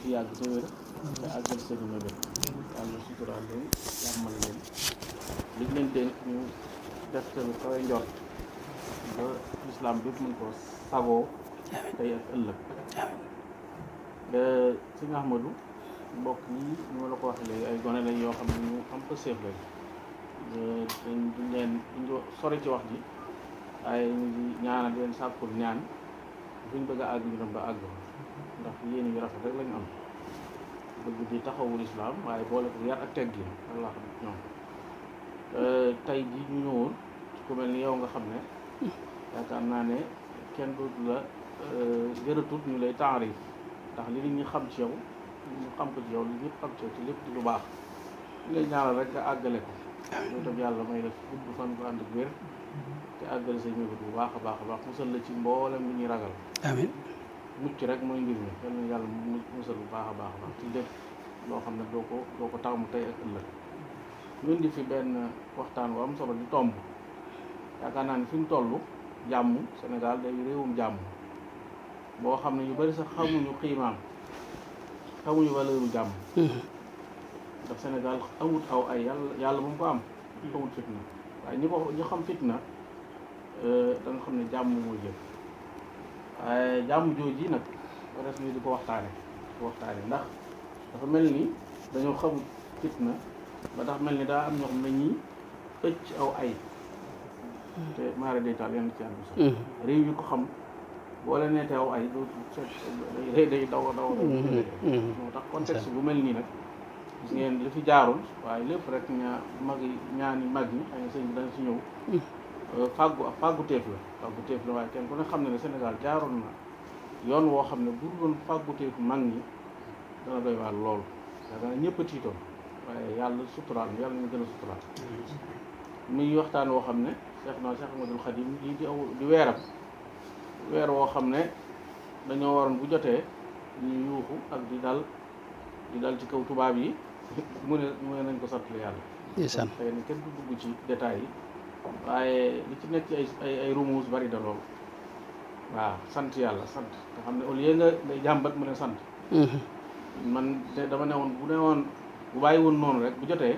fi yàgg te wér te àggal seen mébét yàlla suturaal leen jàmmal leen liñ leen dénk ñu def tamit kawe njort ba lislaam bépp mën ko sagoo tey ak ëllëg Sëñ Ahmadou mbokk yi ñu ma la ko waxee léegi ay gone lañ yoo xam ne ñu am ko séef lañ duñ leen sori ci wax ji waaye ñu ngi ñaanal leen sàkkul ñaan buñ bëgg a àgg ñu dem ba àgg ndax yéen yu rafet rek lañu am bëgg di taxawul islaam waaye boole ko yar ak teggin Allah xam ñoom tey ji ñu ñëwoon ku mel ni yow nga xam ne yaakaar naa ne kenn dootu la jërëtut ñu lay taarif ndax li nit ñi xam ci yow ñu xam ko ci yow li ñëpp xam ci yow ci lépp di lu baax ñu lay ñaanal rek nga àggale ko loolu tam yàlla may la gudd fan bu ànd ak wér te àggale say mébét bu baax a baax a baax musal la ci mboolem li ñuy ragal amiin mucc rek mooy mbir mi yal na yàlla musal bu baax a baax a baax ci lépp loo xam ne doo ko taamu tey ak ëllëg ñu indi fi benn waxtaan bu am solo di tomb yaakaar naa ne fi mu toll jàmm Sénégal day réewum jàmm boo xam ne ñu bari sax xamuñu xiimaam xamuñu valeur u jàmm ndax Sénégal amut aw ay yàlla moom ko am amut fitna waaye ñu xam fitna da nga xam ne jàmm mooy jëf waaye jàmm jooji nag res ñu di ko waxtaane ndax dafa mel ni dañoo xamut fitna ba tax mel ni daa am ñoo xam ne ñii ëcc aw ay te maara day taal yenn ci ànd sax réew yi ko xam boo leen neetee aw ay day daw moo tax contexte bu mel nii nag gis ngeen li fi jaaroon waaye lépp rek ñaani mag ñi xëy na sëñ bi dana si ñëw fàggu teef la waaye kenn ku ne xam ne ne Sénégal jaaroon na yoon woo xam ne bu doon fàggu teefu mag ñi dana doy waar loolu yaakaar naa ñëpp a tiitoon waaye yàlla suturaal yàlla ñu gën a suturaal muy waxtaan woo xam ne Cheikh Ahmadul Khadim lii di weeram weer woo xam ne dañoo waroon bu jotee ñu yuuxu ak di dal ci kaw tubaab yi mu ne nañ ko sant yàlla xëy na kenn du dugg ci détails yi waaye li ci nekk ci ay rumuus bari da lool waaw sant yàlla sant nga xam ne au lieu nga ngay jàmbat mu ne sant man dama ne woon bu bàyyi woon noonu rek bu jotee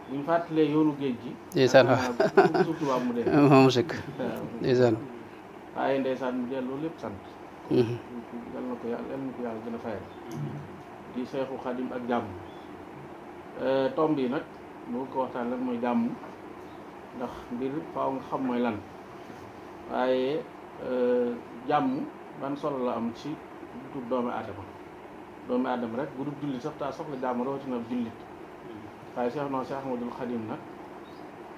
buñ fàttalee yoonu géej gi ndeysaan suuf tubaab mu dee moom sëkk ndeysaan waaye ndeysaan mu delloo lépp sant yal na ko yàlla gën a fayal di Seexu Xadim ak jàmm tomb yi nag bu ko waxtaan lan mooy jàmm ndax mbir faaw nga xam mooy lan waaye jàmm ban solo la am ci dugub doomu aadama rek bu dul jullit sax taa soxla jàmm rawatina jullit waaye Cheikh Ahmadul Khadim nag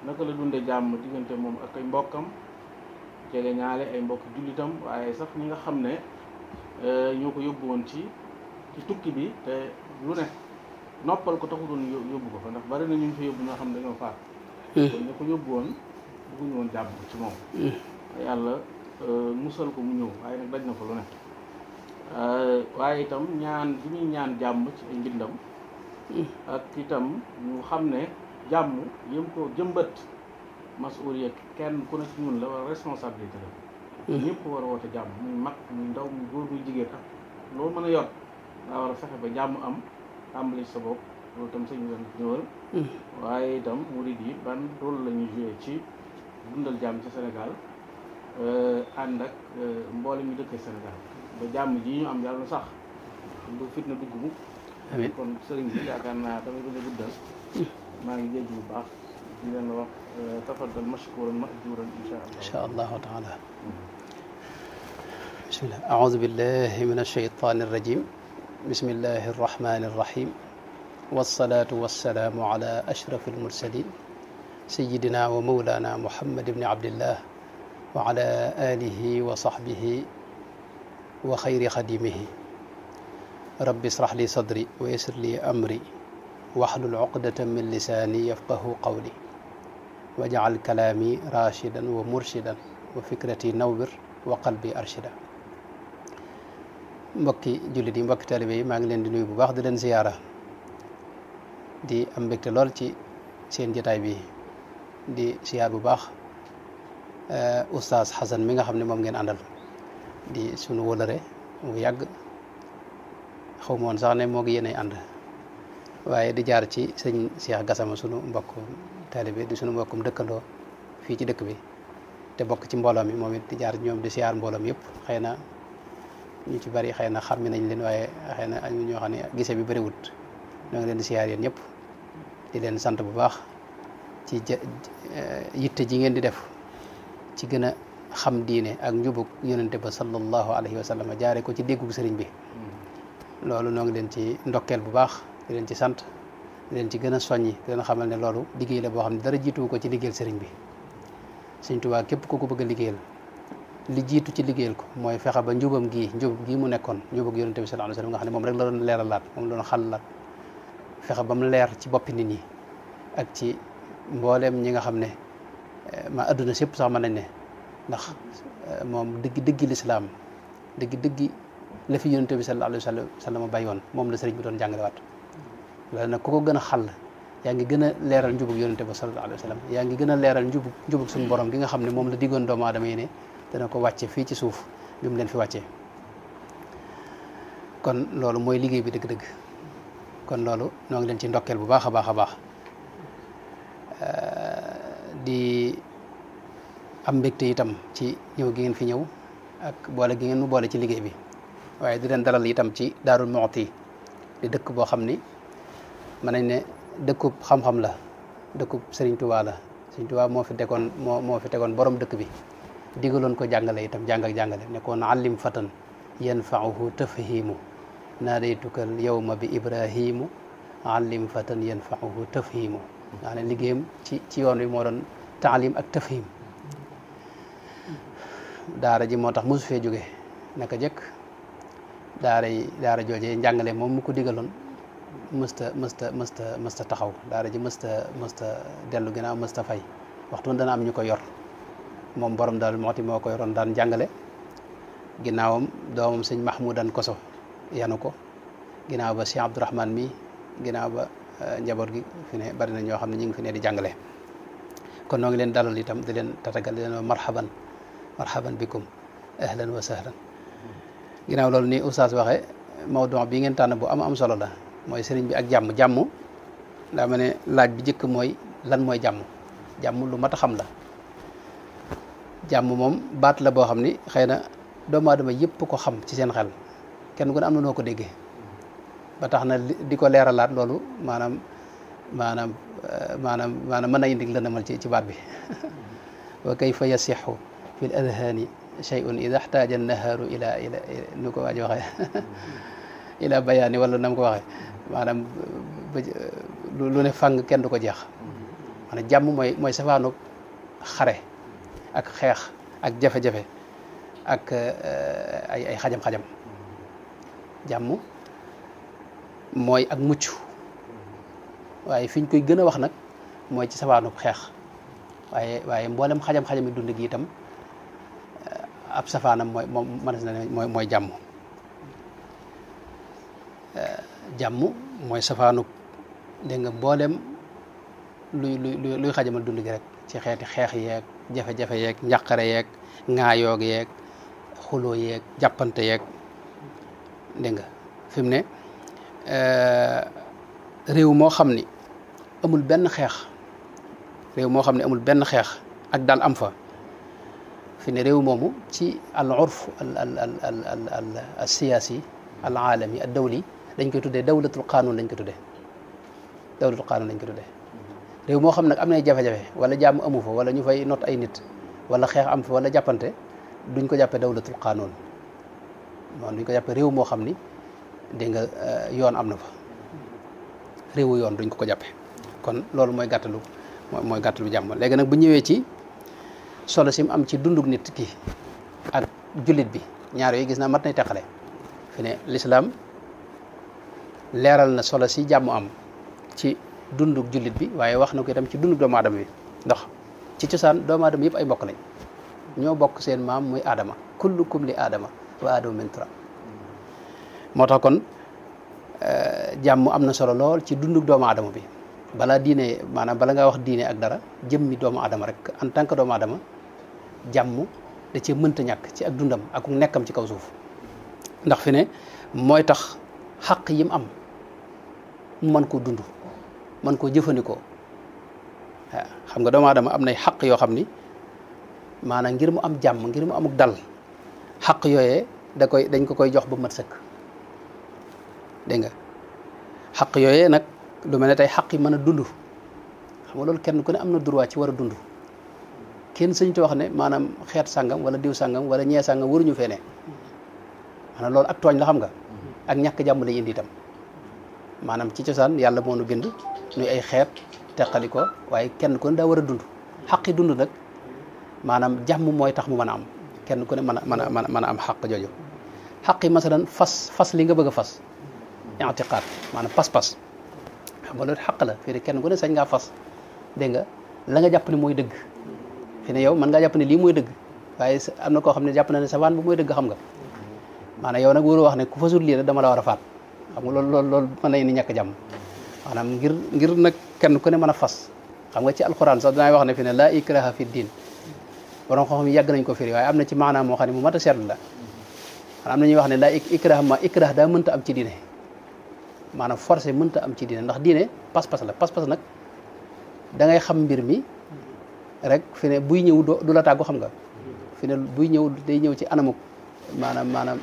naka la dunde jàmm diggante moom ak ay mbokkam jege ñaale ay mbokk jullitam waaye sax ñi nga xam ne ñoo ko yóbbu woon ci tukki bi te lu ne noppal ko taxu doon yóbbu ko fa ndax bari na ñu fa yóbbu ñoo xam ne dañoo faat kon ñu ko yóbbu woon bëgguñu woon jàmm ci moom yàlla musal ko mu ñëw waaye nag daj na ko lu ne waaye itam ñaan bi muy ñaan jàmm ci ay mbindam ak itam ñu xam ne jàmm yëm ko jëmbat masuuliya kenn ku ne ci ñun la war responsabilité la ñëpp war a woote jàmm muy mag muy ndaw muy góor muy jigéen ak loolu mën a yor daa war a fexe ba jàmm am tàmbali sa bopp loolu itam sëñ bi ñëwal waaye itam murid yi ban rôle la ñuy joué ci dundal jàmm ci Sénégal ànd ak mboolem ñu dëkkee Sénégal ba jàmm ji ñu am yàlla na sax du fitna dugg mu amiin kon sëriñ bi yaakaar naa damay gën a guddal maa ngi jéggi bu baax di leen wax tafaddal mashkuran majuran insha allahu taala bismillah aoudu billahi min alsheytani irrajim bismillahi arrahmani irrahim wassalatu wassalaamu ala ashraf almursalin sayidina wa mawlana muhammad ibni abdillah wa ala alihi wa sahbihi wa xayri xadimihi rabbi israh li sadri wa yassir li amri wahlul uqdatan min lisaani yafqahu qawli waj'al kalaami rashidan wa murshidan wa fikrati nawwir wa qalbi arshida mbokki jullit yi mbokki taalibe yi maa ngi leen di nuyu bu baax di leen ziyaara di am mbégte lool ci seen jotaay bi di ziyaar bu baax oustaz Xasan mi nga xam ne moom ngeen àndal di sunu wólëre mu yàgg xaw ma woon sax ne moo ngi yéenay ànd waaye di jaar ci sëñ Cheikh Gassama sunu mbokk taalibe di sunu mbokkum dëkkandoo fii ci dëkk bi te bokk ci mbooloo mi moom it di jaar ñoom di siyaar mbooloo mi yëpp xëy na ñu ci bari xëy na xam nañ leen waaye xëy na am ñoo xam ne gise bi bëriwut ñoo ngi leen di siyaar yéen ñëpp di leen sant bu baax ci yitte ji ngeen di def ci gën a xam diine ak njubug yonente ba sallallahu alayhi wa sallam jaare ko ci déggug sëriñ bi loolu noo ngi leen ci ndokkeel bu baax di leen ci sant di leen ci gën a soññi di leen xamal ne loolu liggéey la boo xam ne dara jiituwu ko ci liggéeyal sëriñ bi Sëriñ Tuubaa képp ku ko bëgg a liggéeyal li jiitu ci liggéeyal ko mooy fexe ba njubam gii mu nekkoon njubug yonente bi sallallahu alayhi wa sallam nga xam ne moom rek la doon leeralaat moom la doon xalalaat fexe ba mu leer ci boppi nit ñi ak ci mbooleem ñi nga xam ne ma adduna sépp sax mën nañ ne ndax moom dëggi lislaam dëggi la fi yonente bi sallallahu alayhi wa sallam bàyyi woon moom la sëriñ bi doon jàngalewaat loolu nag ku ko gën a xàll yaa ngi gën a leeral njubug yonente ba sallallahu alayhi wa sallam yaa ngi gën a leeral njubug suñu borom gi nga xam ne moom la diggoon doomu aadama yi ne dana ko wàcce fii ci suuf bi mu leen fi wàccee kon loolu mooy liggéey bi dëgg-dëgg kon loolu noo ngi leen ci ndokkeel bu baax a baax a baax di am mbégte itam ci ñëw gi ngeen fi ñëw ak boole gi ngeen nu boole ci liggéey bi waaye di leen dalal itam ci Daarul Muxti di dëkk boo xam ni mën nañ ne dëkkub xam-xam la dëkkub Sëriñ Tuubaa la Sëriñ Tuubaa moo fi tegoon borom dëkk bi digaloon ko jàngale itam jàng ak jàngale ne koon allim fatan yanfa'uhu tafhimu naadaytukal yawma bi ibrahimu allim fatan yanfa'uhu tafhimu nga ne liggéeyam ci yoon wi moo doon taalim ak tafhim daara ji moo tax mosu fee jóge naka jëkk daara joojee njàngale moom mu ko digaloon mësta taxaw daara ji mësta dellu ginnaaw mësta fay waxtu dana am ñu ko yor moom borom Daaru Muxti moo ko yoroon daan jàngale ginnaawam doomam sëñ Mahmoudan Koso yanu ko ginnaaw ba Cheikh Abdourahmane mi ginnaaw ba njaboot gi fi ne bari na ñoo xam ne ñu ngi fi ne di jàngale kon noo ngi leen dalal itam di leen tatagal di leen marhaban bikum ahlan wa sahlan ginnaaw loolu ni oustaz waxe mawdu bi ngeen tànn bu am solo la mooy sëriñ bi ak jàmm daa ma ne laaj bi njëkk mooy lan mooy jàmm lu mat a xam la jàmm moom baat la boo xam ni xëy na doomu aadama yëpp ko xam ci seen xel kenn ku ne am na noo ko déggee ba tax na di ko leeralaat loolu maanaam mën na indi lëndëmal ci baat bi wa kayfa yasixu fi l adhaani shay'un ida xtaaja annahaaru ila nu ko waaji waxee ila bayaani wala nam ko waxee maanaam lu ne fàng kenn du ko jeex maanaam jàmm mooy safaanu xare ak xeex ak jafe-jafe ak ay xajam-xajam jàmm mooy ak mucc waaye fi ñu koy gën a wax nag mooy ci safaanu xeex waaye mboolem xajam-xajam yi dund gi itam ab safaanam mooy jàmm jàmm mooy safaanu dégg nga mboolem luy xajamal dund gi rek ci xeeti xeex yeeg jafe-jafe yeeg njàqare yeeg ŋaayoog yeeg xuloo yeeg jàppante yeeg dégg nga fi mu ne réew moo xam ni amul benn xeex ak daal am fa fi ne réew moomu ci al urf al siyaasi al aalami al dawli dañ koy tuddee dawlatul qaanuun lañ ko tuddee réew moo xam nag am nay jafe-jafe wala jàmm amu fa wala ñu fay not ay nit wala xeex am fa wala jàppante duñ ko jàppee dawlatul qaanuun moom duñ ko jàppee réew moo xam ni dégg nga yoon am na fa réewu yoon duñ ko jàppee kon loolu mooy gàttalu jàmm léegi nag bu ñëwee ci solo sim am ci dundug nit ki ak jullit bi ñaar yooyu gis naa mat nay teqale fi ne lislaam leeral na solo si jàmm am ci dundug jullit bi waaye wax na ko itam ci dundug doomu aadama bi ndax ci cosaan doomu aadama yëpp ay mbokk lañ ñoo bokk seen maam muy aadama kullukum li aadama wa aadama min turab moo tax kon jàmm am na solo lool ci dundug doomu aadama bi bala nga wax diine ak dara jëmmi doomu aadama rek en tant que doomu aadama jàmm da cee mënta ñàkk ci ak dundam ak nekkam ci kaw suuf ndax fi ne mooy tax xaq yim am mu mën koo dund mën koo jëfandikoo waaw xam nga doomu aadama am nay xaq yoo xam ni maanaam ngir mu am jàmm ngir mu amuk dal xaq yooyee dañ ko koy jox ba mat sëkk dégg nga xaq yooyee nag lu mel ne tey xaq yi mën a dund xam nga loolu kenn ku ne am na droit ci war a dund kenn sëñ te wax ne maanaam xeet sàngam wala diw sàngam wala ñee sàngam waruñu fee ne maanaam loolu ak tooñ la xam nga ak ñàkk jàmm lay indi itam maanaam ci cosaan yàlla moo nu bind nuy ay xeet teqali ko waaye kenn ku ne daa war a dund xaqi dund nag maanaam jàmm mooy tax mu mën a am kenn ku ne mën a am xaq jooju xaq yi masalan fas li nga bëgg a fas i'tiqaad maanaam pas-pas xam nga loolu xaq la fii de kenn ku ne sañ ngaa fas dégg nga la nga jàpp ne mooy dëgg fi ne yow mën ngaa jàpp ne lii mooy dëgg waaye am na koo xam ne jàpp na ne savaan bu mooy dëgg xam nga maanaam yow nag waroo wax ne ku fasul lii rek dama la war a faat xam nga loolu mën na indi ñàkk jàmm maanaam ngir nag kenn ku ne mën a fas xam nga ci alquran sax dinaay wax ne fi ne laa ikraha fi diin borom xam-xam yi yàgg nañ ko firi waaye am na ci maanaam moo xam ne mu mat a seetlu la am na ñuy wax ne laa ikraha daa mënta am ci diine maanaam forcé mënta am ci diine ndax diine pas-pas la pas-pas nag da ngay xam mbir mi rek fi ne buy ñëw du la tàggu xam nga fi ne buy ñëw day ñëw ci anamuk maanaam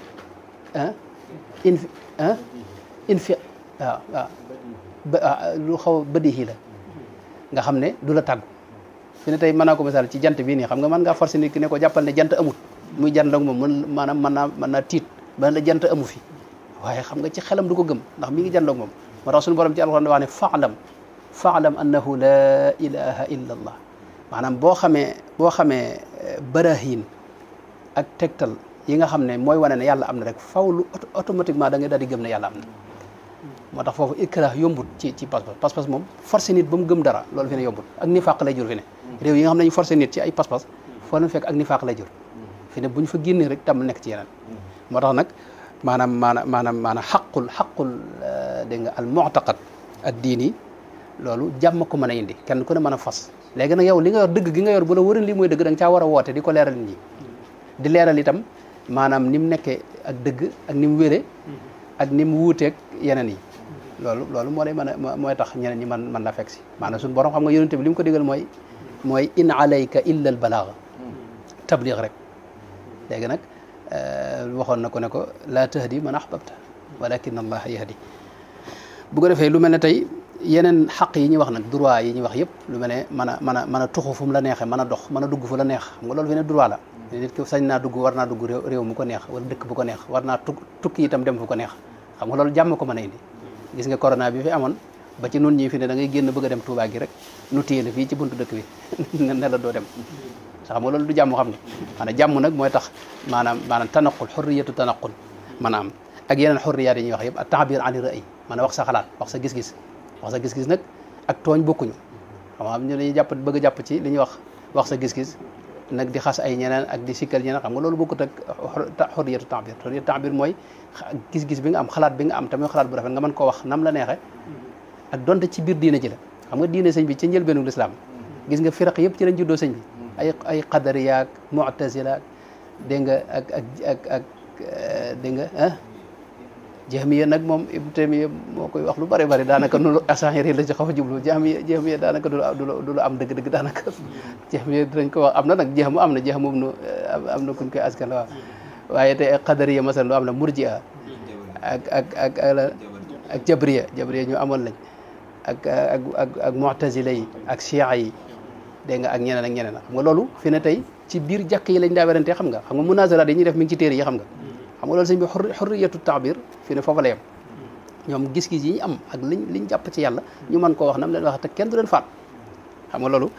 lu xaw a bëdihi la nga xam ne du la tàggu fi ne tey mën naa ko misaal ci jant bii nii xam nga mën ngaa forcé nit ki ne ko jàppal ne jant amut muy jàndoog moom mën naa tiit ba la jant amu fi waaye xam nga ci xelam du ko gëm ndax mi ngi jàndoog moom moo tax suñu borom ci alxuraan wax ne fa'lam annahu la ilaha illa allah maanaam boo xamee barahin ak tegtal yi nga xam ne mooy wane ne yàlla am na rek faw lu automatiquement da ngay daal di gëm ne yàlla am na moo tax foofu ikrah yombut ci pas-pas moom forcé nit ba mu gëm dara loolu fi ne yombut ak nifaaq lay jur fi ne réew yi nga xam ne ñu forcé nit ci ay pas-pas foo leen fekk ak nifaaq lay jur fi ne bu ñu fa génnee rek tam nekk ci yeneen moo tax nag maanaam xaqul dégg nga al mu'taqad ad diini loolu jàmm ko mën a indi kenn ku ne mën a fas léegi nag yow li nga yor dëgg gi nga yor bu la wëran lii mooy dëgg da nga caa war a woote di ko leeral nit ñi di leeral itam maanaam ni mu nekkee ak dëgg ak ni mu wére ak ni mu wuuteeg yeneen yi loolu moo lay mën a mooy tax ñeneen ñi mën la fekk si maanaam suñu borom xam nga yonent bi li mu ko digal mooy in alayka illa al balaaga tabliig rek léegi nag waxoon na ko ne ko laa tahdi man ahbabta walakin allaha yahdi bu ko defee lu mel ne tey yeneen xaq yi ñuy wax nag droit yi ñuy wax yëpp lu mel ne mën a tuxu fu mu la neexee mën a dox mën a dugg fu la neex xam nga loolu fi ne droit la nit ki sañ naa dugg war naa dugg réew mu ko neex wala dëkk bu ko neex war naa tukki itam dem fu ko neex xam nga loolu jàmm ko mën a indi gis nga corona bi fi amoon ba ci nun ñi fi ne da ngay génn bëgg a dem Touba gi rek nu téye la fii ci buntu dëkk bi ne la doo dem xam nga loolu du jàmm xam nga maanaam jàmm nag mooy tax maanaam tanaqul xurriyatu tanaqul maanaam ak yeneen xurriyaat yi ñuy wax yëpp ak taabir ani ra'y maanaam wax sa xalaat wax sa gis-gis nag ak tooñ bokkuñu xam nga ñu dañuy bëgg a jàpp ci li ñuy wax sa gis-gis nag di xas ay ñeneen ak di sikkal ñeneen xam nga loolu bokkut ak xurriyatu taabir mooy gis-gis bi nga am xalaat bi nga am tamit xalaat bu rafet nga mën koo wax nam la neexe ak donte ci biir diine ji la xam nga diine sëñ bi ci njëlbeenu lislaam gis nga firaq yëpp ci lañ juddoo sëñ bi ay qadariyaak mu'tazilaak dégg nga ak dégg nga jahmiya nag moom Ibnu Taymiya moo koy wax lu bari daanaka nunu asaxiri la ci xaw a jublu jahmiya daanaka du la am dëgg-dëgg daanaka jahmiya dinañ ko wax am na nag jahmu am na kuñ koy askan waaw waaye te ay qadariya masalan lu am na murji'a ak jabriya ñu amoon lañ ak mu'tazila yi ak shi'a yi dégg nga ak ñeneen xam nga loolu fi ne tey ci biir jàkk yi lañ daa werante xam nga munazaraat yi ñuy def mi ngi ci téere yi xam nga loolu sëñ bi xurriyatu taabir fi ne foofa la yem ñoom gis-gis yi ñu am ak liñ jàpp ci yàlla ñu mën koo wax nam leen wax te kenn du leen faat xam nga loolu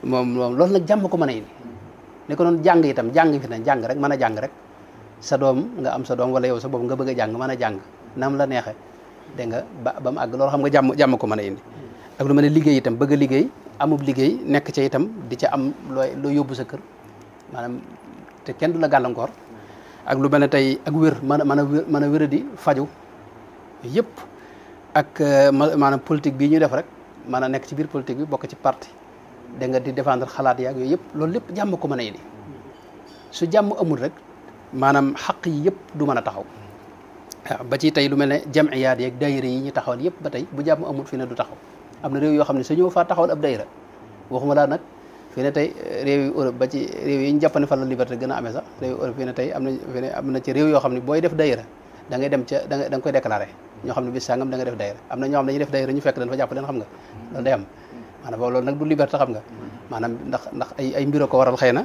moom loolu nag jàmm ko mën a indi ne ko noonu jàng itam jàng fi ne jàng rek mën a jàng rek sa doom nga am sa doom wala yow sa bopp nga bëgg a jàng mën a jàng nam la neexe dégg nga ba mu àgg loolu xam nga jàmm ko mën a indi ak lu mel ne liggéey itam bëgg a liggéey amub liggéey nekk ca itam di ca am loo yóbbu sa kër maanaam te kenn du la gàllankoor ak lu mel ne tey ak wér mën a wér di faju yëpp ak maanaam politique bii ñuy def rek mën a nekk ci biir politique bi bokk ci parti da nga di défendre xalaat yaag yooyu yëpp loolu lépp jàmm ko mën a indi su jàmm amul rek maanaam xaq yi yëpp du mën a taxaw waaw ba ci tey lu mel ne jamiyaat yeeg daayira yi ñu taxawal yëpp ba tey bu jàmm amul fi ne du taxaw am na réew yoo xam ne suñu faa taxawal ab daayira waxuma laa nag fi ne tey réew yu Europe ba ci réew yi ñu jàpp ne fa la liberté gën a amee sax réew Europe fi ne tey am na ci réew yoo xam ne booy def daayira da ngay dem ca da nga koy déclaré ñoo xam ne bis sàngam da nga def daayira am na ñoo xam ne dañuy def daayira ñu fekk leen fa jàpp leen xam nga loolu day am maanaam boobu loolu nag du liberté xam nga maanaam ndax ay mbir ko waral xëy na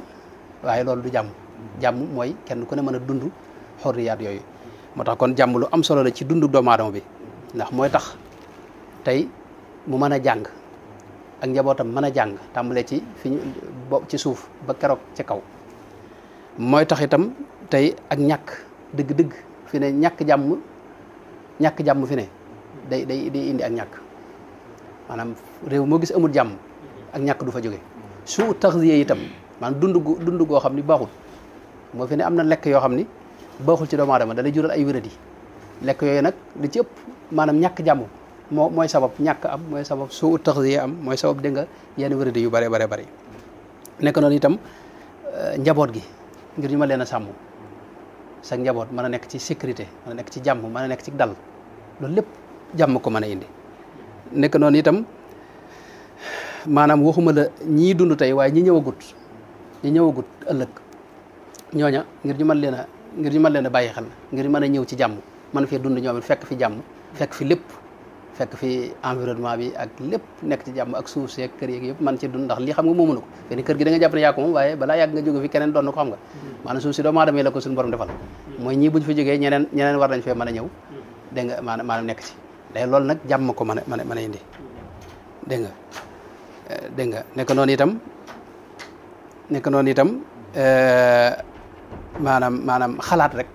waaye loolu du jàmm mooy kenn ku ne mën a dund xorriyaat yooyu moo tax kon jàmm lu am solo la ci dundu doomu aadama bi ndax mooy tax tey mu mën a jàng ak njabootam mën a jàng tàmbalee ci fi ñu ci suuf ba keroog ci kaw mooy tax itam tey ak ñàkk dëgg-dëgg fi ne ñàkk jàmm fi ne day indi ak ñàkk maanaam réew moo gis amul jàmm ak ñàkk du fa jóge su taxziye itam maanaam dund goo xam ni baaxul moo fi ne am na lekk yoo xam ni baaxul ci doomu aadama da lay jural ay wéradi lekk yooyu nag li ci ëpp maanaam ñàkk jàmm mooy sabab ñàkk am mooy sabab su taxziye am mooy sabab dégg nga yenn wéradi yu bare nekk noonu itam njaboot gi ngir ñu ma leen a sàmm sa njaboot mën a nekk ci sécurité mën a nekk ci jàmm mën a nekk ci dal loolu lépp jàmm ko mën a indi nekk noonu itam maanaam waxuma la ñii dund tey waaye ñi ñëwagut ëllëg ñooña ngir ñu mën leen a bàyyi xel ngir mën a ñëw ci jàmm mën fee dund ñoom it fekk fi jàmm fekk fi lépp fekk fi environnement bi ak lépp nekk ci jàmm ak suuf seeg kër yeeg yëpp man ci dund ndax lii xam nga moomu na ko fenn kër gi da nga jàpp ne yaa ko moom waaye balaa yàgg nga jóge fi keneen doon na ko xam nga maanaam suuf si doomu aadama la ko suñu borom defal mooy ñii buñ fa jógee ñeneen war nañ fee mën a ñëw dégg nga maanaam nekk ci day loolu nag jàmm ko mën a indi dégg nga nekk noonu itam maanaam xalaat rek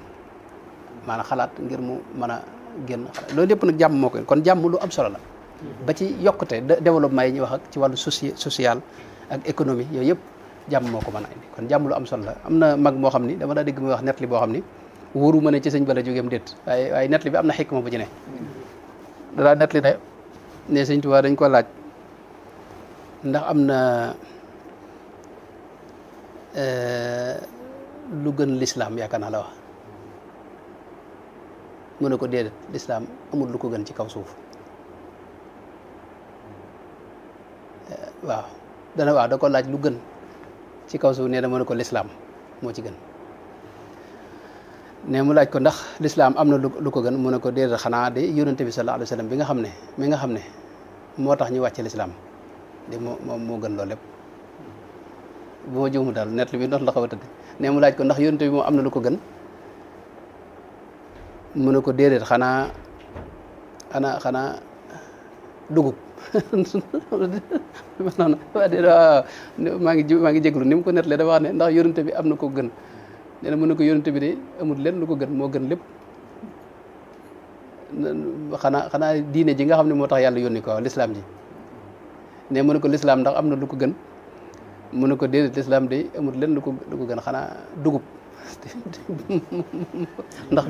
maanaam xalaat ngir mu mën a génn loolu lépp nag jàmm moo ko kon jàmm lu am solo la ba ci yokkute développement yi ñuy wax ak ci wàllu social ak économie yooyu yëpp jàmm moo ko mën a indi kon jàmm lu am solo la am na mag moo xam ni dama daa dégg muy wax nettali boo xam ni wóoru ma ne ci sëñ bala jógeem déet waaye nettali bi am na xikma bu ci ne dadaa nettali ne sëñ Tuubaa dañ ko laaj ndax am na lu gën lislaam yaakaar naa la wax mu ne ko déedéet lislaam amul lu ko gën ci kaw suuf waaw da ko laaj lu gën ci kaw suuf nee na mu ne ko lislaam moo ci gën ne mu laaj ko ndax lislaam am na lu ko gën mu ne ko déedéet xanaa de yonente bi sallallahu alayhi wa sallam mi nga xam ne moo tax ñu wàcce lislaam de moo gën loolu lépp bu ma juumu daal net li bi noonu la xaw a tëdd ne mu laaj ko ndax yonente bi moom am na lu ko gën mu ne ko déedéet xanaa dugub noonu waaw maa ngi jéglu ni mu ko nettalee dafa wax ne ndax yonente bi am na ko gën nee na mu ne ko yonente bi de amul lenn lu ko gën moo gën lépp xanaa diine ji nga xam ne moo tax yàlla yónni ko lislaam ji ne mu ne ko lislaam ndax am na lu ko gën mu ne ko déedéet lislaam de amul lenn lu ko gën xanaa dugub ndax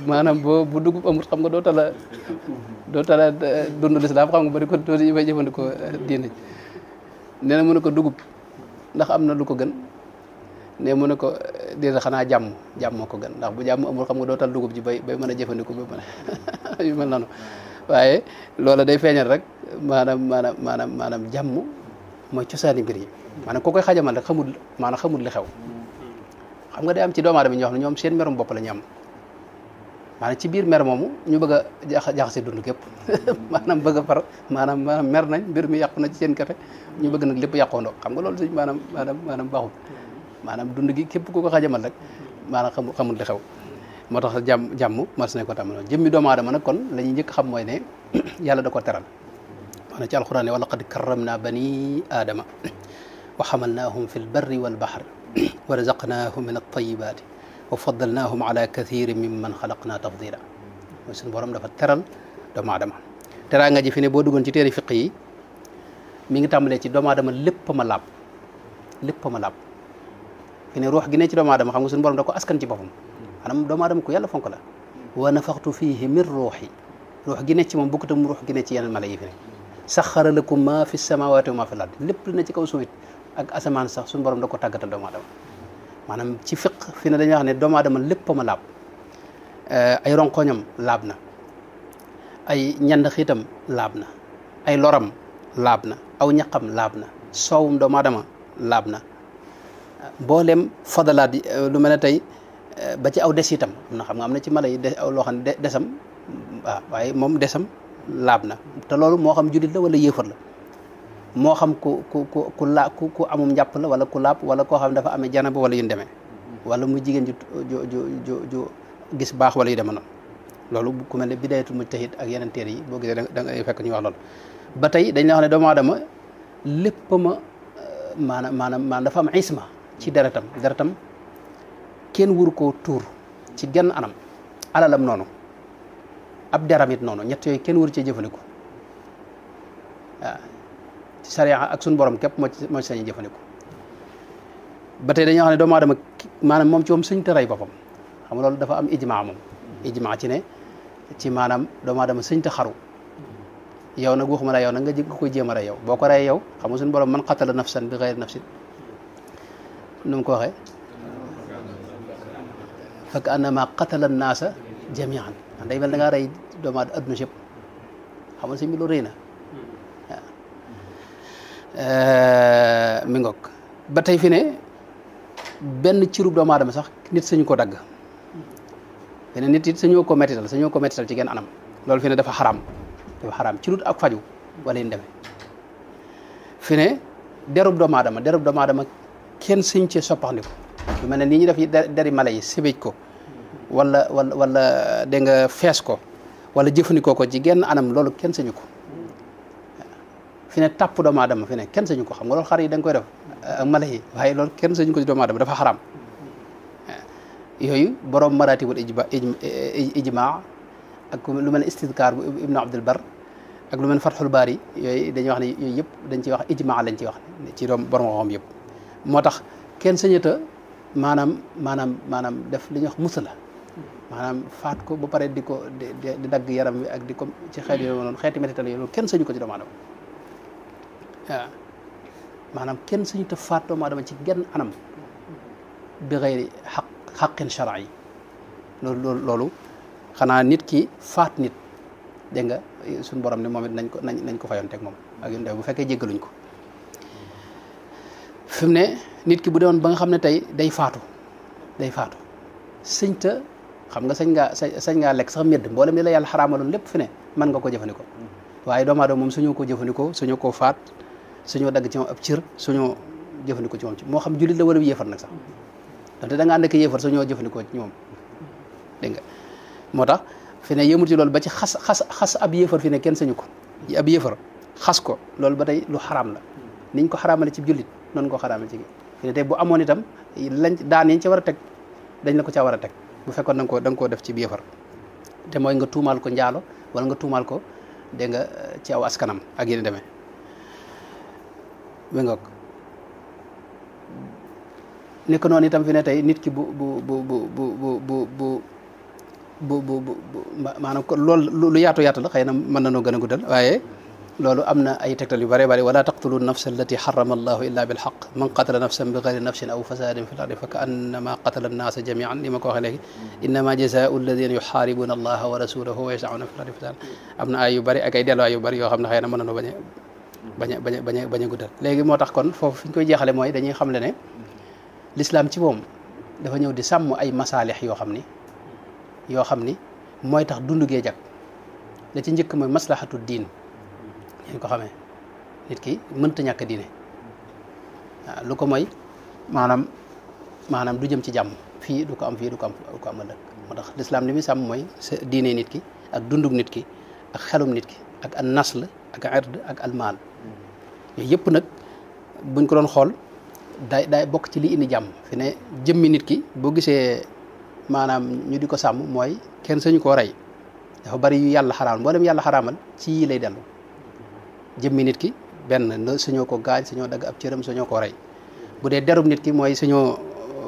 maanaam bu dugub amul xam nga doo tala dund lislaam xam nga ba di ko doo bay jëfandikoo diine nee na mu ne ko dugub ndax am na lu ko gën ne mu ne ko déedéet xanaa jàmm moo ko gën ndax bu jàmm amul xam nga doo tal dugub ji bay mën a jëfandikoo ba mën a yu mel noonu waaye loola day feeñal rek maanaam jàmm mooy cosaani mbir yi maanaam koo koy xajamal rek xamul li xew xam nga day am ci doomu aadama ñoo xam ne ñoom seen merum bopp la ñu am maanaam ci biir mer moomu ñu bëgg a jaxase dund gépp maanaam bëgg a far maanaam mer nañ mbir mi yàqu na ci seen kete ñu bëgg nag lépp yàqoondoo xam nga loolu suñ maanaam baaxul maanaam dund gi képp ku ko xajamal rek maanaam xamul li xew moo tax jàmm mas nañ ko tàmm jëmmi doomu aadama nag kon la ñuy njëkk xam mooy ne yàlla da ko teral wax na ci alquran ne wa laqad karramna bani aadama wa xamalnaahum fi lbarri walbaxr wa razaqnaahum min altayibaati wa faddalnaahum ala kathirin mimman xalaqna tafdila mooy suñu borom dafa teral doomu aadama teraa nga ji fi ne boo duggoon ci téere fiq yi mi ngi tàmbalee ci doomu aadama lépp ma laab fi ne ruux gi ne ci doomu aadama xam nga suñu borom da ko askan ci boppam maanaam doomu aadama ku yàlla fonk la wa nafaxtu fiihi min ruuxi ruux gi ne ci moom bokkut ak ruux gi ne ci yeneen mala yi fi ne saxara lakum ma fi samawati wa ma fi l ard lépp li ne ci kaw suuf it ak asamaan sax suñu borom da ko tàggatal doomu aadama maanaam ci fiq fi ne dañuy wax ne doomu aadama lépp ma laab ay ronkoñam laab na ay ñand xiitam laab na ay loram laab na aw ñaqam laab na soowum doomu aadama laab na mboolem fadalaat lu mel ne tey ba ci aw des itam am na xam nga am na ci mala yi loo xam ne desam waaw waaye moom desam laab na te loolu moo xam jullit la wala yéefar la moo xam ku amum njàpp la wala ku laab wala koo xam ne dafa amee janaba wala yu demee wala muy jigéen ju gis baax wala yu demee noonu loolu ku mel ne bidayatul mujtahid ak yeneen téere yi boo gisee da ngay fekk ñuy wax loolu ba tey dañ la wax ne doomu aadama lépp maanaam dafa am isma ci deretam kenn wuru koo tuur ci genn anam alalam noonu ab deram it noonu ñett yooyu kenn wuru cee jëfandiku waaw ci sariya ak suñu borom képp moo ci sañuy jëfandiku ba tey dañuy wax ne doomu aadama maanaam moom ci moom suñ te rey boppam xam nga loolu dafa am ijmaa moom ijmaa ci ne ci maanaam doomu aadama suñ te xaru yow nag waxuma la yow nag nga koy jéem a rey yow boo ko rey yow xam nga suñu borom man qatala nafsan bi ghayri nafsin nu mu ko waxee fekk annama qatala naasa jamian day mel da ngaa rey doomu aadama adduna si yëpp xam nga si mbi lu rëy na waaw mi ngoog ba tey fi ne benn cirub doomu aadama sax nit sañu ko dagg fi ne nit it sañoo ko mettital ci genn anam loolu fi ne dafa xaraam ci lut ak faju wala yin demee fi ne derub doomu aadama kenn sëñ ci soppaxndiku lu mel ne nii ñu def deri mala yi sébéj ko wala dégg nga fees ko wala jëfandikoo ko ci genn anam loolu kenn sañu ko fi ne tàpp doomu aadama fi ne kenn sañu ko xam nga loolu xar yi da nga koy def ak mala yi waaye loolu kenn sañu ko ci doomu aadama dafa xaraam yooyu borom maratibul ijmaa ak lu mel ne istidkaar bu ibnu abdul bar ak lu mel ne fatxul baari yooyu dañuy wax ne yooyu yëpp dañ ciy wax ijmaa lañ ciy wax ci doom borom xam yëpp moo tax kenn sañata maanaam def li ñuy wax musala maanaam faat ko ba pare di dagg yaram wi ak di ko ci xeet yooyu noonu xeeti métital yooyu loolu kenn sañu ko ci doomu aadama waaw maanaam kenn sañu ta faat doomu aadama ci genn anam bi xëyri xaqin shar'i loolu xanaa nit ki faat nit dégg nga suñu borom ne moom it nañ ko fayonteeg moom ak yu bu fekkee jéggaluñ ko fi mu ne nit ki bu doon ba nga xam ne tey day faatu sëñ ta xam nga sañ ngaa lekk sax medd mboolem li la yàlla xaraamaloon lépp fi ne mën nga ko jëfandikoo waaye doomu aadama moom suñu ko jëfandikoo suñu ko faat suñoo dagg ci moom ab cër suñoo jëfandikoo ci moom moo xam jullit la wala yéefar nag sax donte da nga ànd ak yéefar suñoo jëfandikoo ci ñoom dégg nga moo tax fi ne yëmut ci loolu ba ci xas ab yéefar fi ne kenn sañu ko ab yéefar xas ko loolu ba tey lu xaraam la niñ ko xaraamale ci jullit noonu ko xaraamale ci fi ne tey bu amoon itam lañ daan yañ ca war a teg dañ la ko caa war a teg bu fekkoon da nga koo def ci yéefar te mooy nga tuumaal ko njaalo wala nga tuumaal ko dégg nga ci aw askanam ak yéen demee ba nga nekk noonu itam fi ne tey nit ki maanaam loolu lu yaatu la xëy na mën na noo gën a guddal waaye loolu am na ay tegtal yu bare bari wala taqtulu nafsa allati harrama allahu illa bil haqq man qatala nafsan bi ghayri nafsin aw fasadin fil ardi fa ka annama qatala annaasa jamian ni ma ko waxee léegi innama jazaau alladina yuharibuna allaha wa rasulahu wa yas'una fil ardi fasadan am na ay yu bari ak ay delluwaay yu bari yoo xam ne xëy na mën na noo bañ a guddal léegi moo tax kon foofu fi ñu koy jeexale mooy dañuy xam le ne l'islam ci moom dafa ñëw di sàmm ay masaalix yoo xam ni mooy tax dundu gee jag la ci njëkk mooy maslahatu diin ngeen ko xamee nit ki mënta ñàkk diine waaw lu ko mooy maanaam du jëm ci jàmm fii du ko am ëllëg moo tax l'islam li muy sàmm mooy diine nit ki ak dundug nit ki ak xelum nit ki ak an nasl ak ird ak almaal yooyu yëpp nag buñ ko doon xool day bokk ci li indi jàmm fi ne jëmmi nit ki boo gisee maanaam ñu di ko sàmm mooy kenn sañu koo rey dafa bari yu yàlla xaraamal mboolem yàlla xaraamal ci yii lay dellu jëmmi nit ki benn sañoo ko gaañ sañoo dagg ab cëram sañoo koo rey bu dee derub nit ki mooy sañoo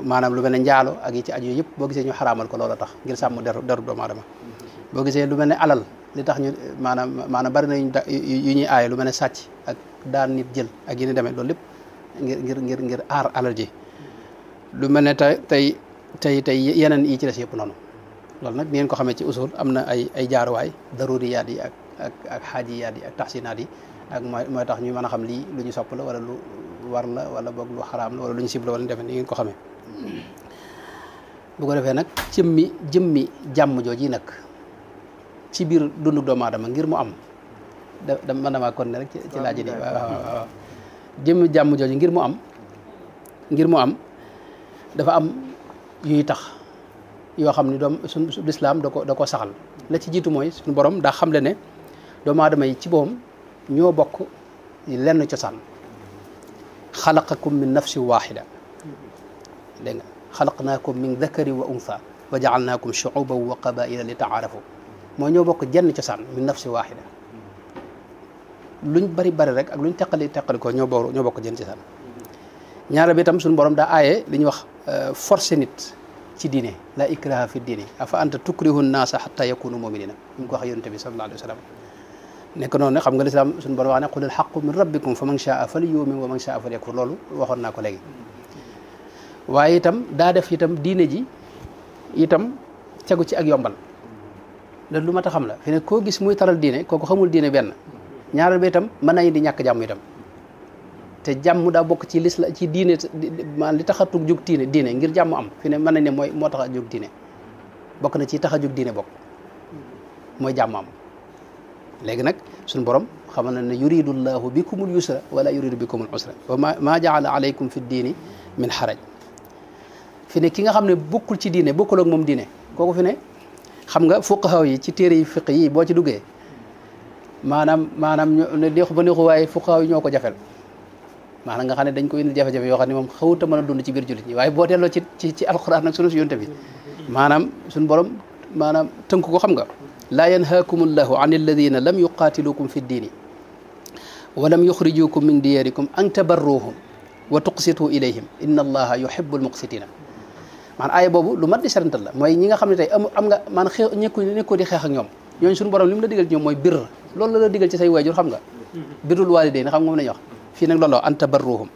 maanaam lu mel ne njaalo ak yi ci aju yëpp boo gisee ñu xaraamal ko loola tax ngir sàmm derub doomu aadama boo gisee lu mel ne alal li tax ñu maanaam bari na yu ñuy aaye lu mel ne sàcc ak daan nit jël ak yi ni demee loolu lépp ngir aar alal ji lu mel ne tey yeneen yi ci des yëpp noonu loolu nag ni ngeen ko xamee ci usul am na ay jaaruwaay daruriyaat yi ak xaajiyaat yi ak taxsinaat yi ak mooy tax ñu mën a xam lii lu ñu sopp la wala lu war la wala boog lu xaraam la wala lu ñu sib la wala ñu defee ni ngeen ko xamee bu ko defee nag jëmmi jàmm jooji nag ci biir dundu doomu aadama ngir mu am da mën damaa kon ne rek ci laaj yi waaw jëmmi jàmm jooji ngir mu am dafa am yuy tax yoo xam ni suñu lislaam da ko saxal la ci jiitu mooy suñu borom daa xamle ne doomu aadama yi ci boppam ñoo bokk lenn cosaan xalaqakum min nafsin waxida dégg nga xalaqnaakum min dakari wa untha wa jaalnaakum shuuban wa qabaila li taarafu mooy ñoo bokk jenn cosaan min nafsin waxida luñ bari rek ak luñ teqali ko ñoo bokk jenn cosaan ñaara bi itam suñu borom daa aaye li ñuy wax forcé nit ci diine la ikraha fi diine afa anta tukrihu nnaasa xatta yakunu muminina ñu ko wax yonente bi sallallahu alayhi wa sallam nekk noonu xam nga lislaam suñu borom wax ne qul alxaqu min rabbikum fa man shaa falyumin wa man shaa falyakfur loolu waxoon naa ko léegi waaye itam daa def itam diine ji itam tegu ci ak yombal loolu lu mat a xam la fi ne koo gis muy taral diine kooku xamul diine benn ñaareel bi itam mën nañu di ñàkk jàmm itam te jàmm daa bokk ci ci diine maanaam li tax a jóg diine ngir jàmm am fi ne mën nañ ne moo tax a jóg diine bokk na ci tax a jóg diine bokk mooy jàmm am léegi nag suñu borom xamal na ne yuridu llahu bikumul yusra wala yuridu bikumul usra wa ma jaala alaykum fi diini min xaraj fi ne ki nga xam ne bokkul ci diine bokkul ak moom diine kooku fi ne xam nga fuqahaa yi ci téere yi fiq yi boo ci duggee maanaam neexu ba neexu waaye fuqahaa yi ñoo ko jafel maanaam nga xam ne dañ ko indi jafe-jafe yoo xam ne moom xawuta mën a dund ci biir jullit ñi waaye boo delloo ci alquran nag sunu si yonte bi maanaam suñu borom maanaam tënk ko xam nga laa yanhaakum llahu an alladina lam yuqaatilukum fi ddiini wa lam yuxrijukum min diyarikum an tabarruhum wa tuqsitu ilayhim inna allaha yuhibbul muqsitina maanaam aaya boobu lu mat di serantal la mooy ñi nga xam ne tey am nga maanaam nekkoo di xeex ak ñoom ñooñu suñu borom li mu la digal ci ñoom mooy birr loolu la digal ci say waajur xam nga birrul waalidayni xam nga moom la ñuy wax fii nag loolu an tabarruhum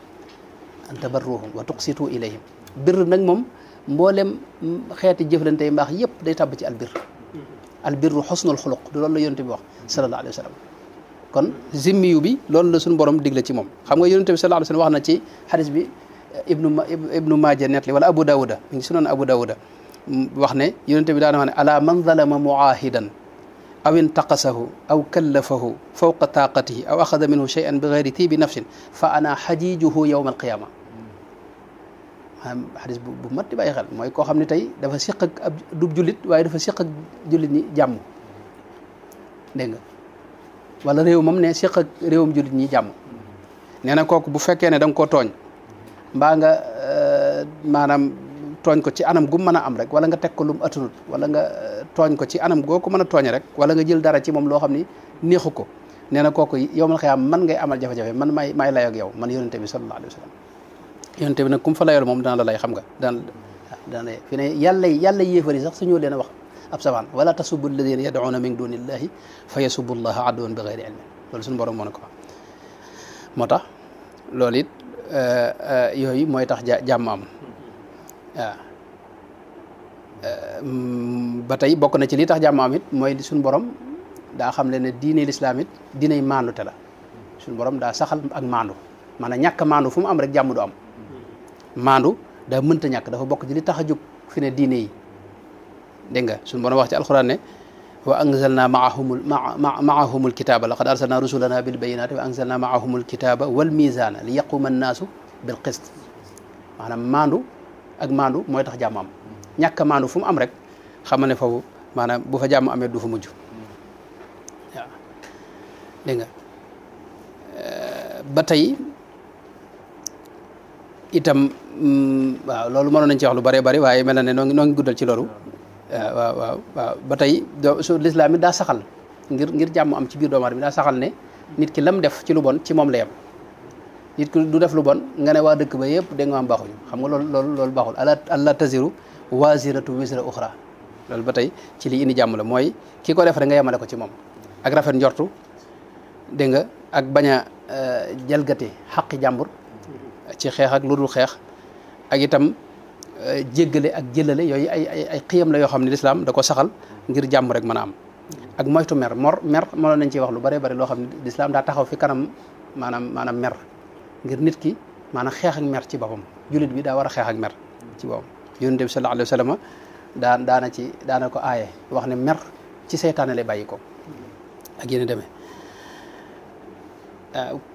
wa tuqsitu ilayhim birr nag moom mboolem xeeti jëflante yi mbaax yëpp day tàbb ci albirru xusnul xuluq du loolu la yonente bi wax sallallahu alayhi wa sallam kon zimmiyu bi loolu la suñu borom digle ci moom xam nga yonente bi sallallahu alayhi wa sallam wax na ci xadis bi ibnu maaja netli wala abu dawuda mi ngi sunan abu dawuda wax ne yonente bi daana wax ne ala man zalama muahidan aw intaqasahu aw kallafahu fawqa taqatihi aw axada minhu shay'an bi gayri tibi nafsin fa ana xajijuhu yawma alqiyama maanaam xadis bu mat di bàyyi xel mooy koo xam ne tey dafa siq ak ab dub jullit waaye dafa siq ak jullit ñi jàmm dégg nga wala réew moom ne siq ak réewum jullit ñi jàmm nee na kooku bu fekkee ne da nga koo tooñ mbaa nga maanaam tooñ ko ci anam gu mën a am rek wala nga teg ko lu mu atunut wala nga tooñ ko ci anam goo ko mën a tooñe rek wala nga jël dara ci moom loo xam ni neexu ko nee na kooku yowmal xiyaam man ngay amal jafe-jafe man maay lay ak yow man yonente bi sallallahu alayhi wa sallam yonente bi nag kum fa layool moom dana la lay xam nga dana lay fi ne yàlla yéefari sax suñu leen a wax ab savaan wala tasubu alladina yad'una min dunillahi fa yasubu allaha aduwan bi gayri ilmin loolu suñu borom moo ne ko wax moo tax loolu it yooyu mooy tax jàmm am waaw ba tey bokk na ci li tax jàmm am it mooy suñu borom daa xam le ne diine lislaam it diiney maandu te la suñu borom daa saxal ak maandu maanaam ñàkk maandu fu mu am rek jàmm du am maandu daa mënta ñàkk dafa bokk ci li tax a jóg fi ne diine yi dégg nga suñu borom wax ci alquran ne wa anzalna maahumul kitaba laqad arsalna rusulana bil bayinati wa anzalna maahumul kitaba wal mizana li yaquma annaasu bil qist maanaam maandu ak maandu mooy tax jàmm am ñàkk maandu fu mu am rek xamal ne foofu maanaam bu fa jàmm amee du fa mujj waaw dégg nga ba tey itam waaw loolu mënoon nañ ci wax lu bëree bëri waaye mel na ne noo ngi guddal ci loolu waaw ba tey su lislaam it daa saxal ngir jàmm am ci biir doomu aadama bi daa saxal ne nit ki lam def ci lu bon ci moom la yem nit ki du def lu bon nga ne waa dëkk ba yëpp da nga am baaxuñu xam nga loolu baaxul alla taziru waziratu wisra uxra loolu ba tey ci li indi jàmm la mooy ki ko def rek nga yemale ko ci moom ak rafet njortu dégg nga ak bañ a jalgati xaqi jàmbur ci xeex ak lu dul xeex ak itam jéggale ak jëlale yooyu ay xiyam la yoo xam ne lislaam da ko saxal ngir jàmm rek mën a am ak moytu mer mënoon nañ ciy wax lu bare bari loo xam ne lislaam daa taxaw fi kanam maanaam mer ngir nit ki maanaam xeex ak mer ci boppam jullit bi daa war a xeex ak mer ci boppam yonent bi sallallahu alayhi wa sallam daana ko aaye wax ne mer ci seytaane lay bàyyi ko ak yéen demee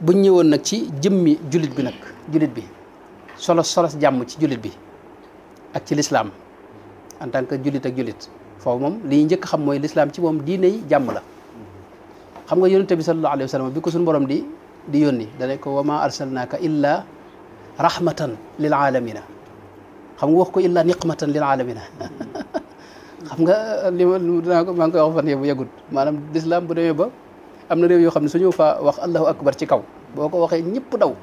buñ ñëwoon nag ci jëmmi jullit bi solos jàmm ci jullit bi ak ci lislaam en tant que jullit ak jullit foofu moom li ñu njëkk xam mooy lislaam ci moom diiney jàmm la xam nga yonent bi sallallahu alayhi wa sallam bi ko suñu borom di yónni dane ko wa ma arsalnaaka illa rahmatan lil alamina xam nga wax ko illa niqmatan lil alamina xam nga maa ngi koy wax fan yii bu yàggut maanaam lislaam bu demee ba am na réew yoo xam ne suñu fa wax allahu akbar ci kaw boo ko waxee ñëpp daw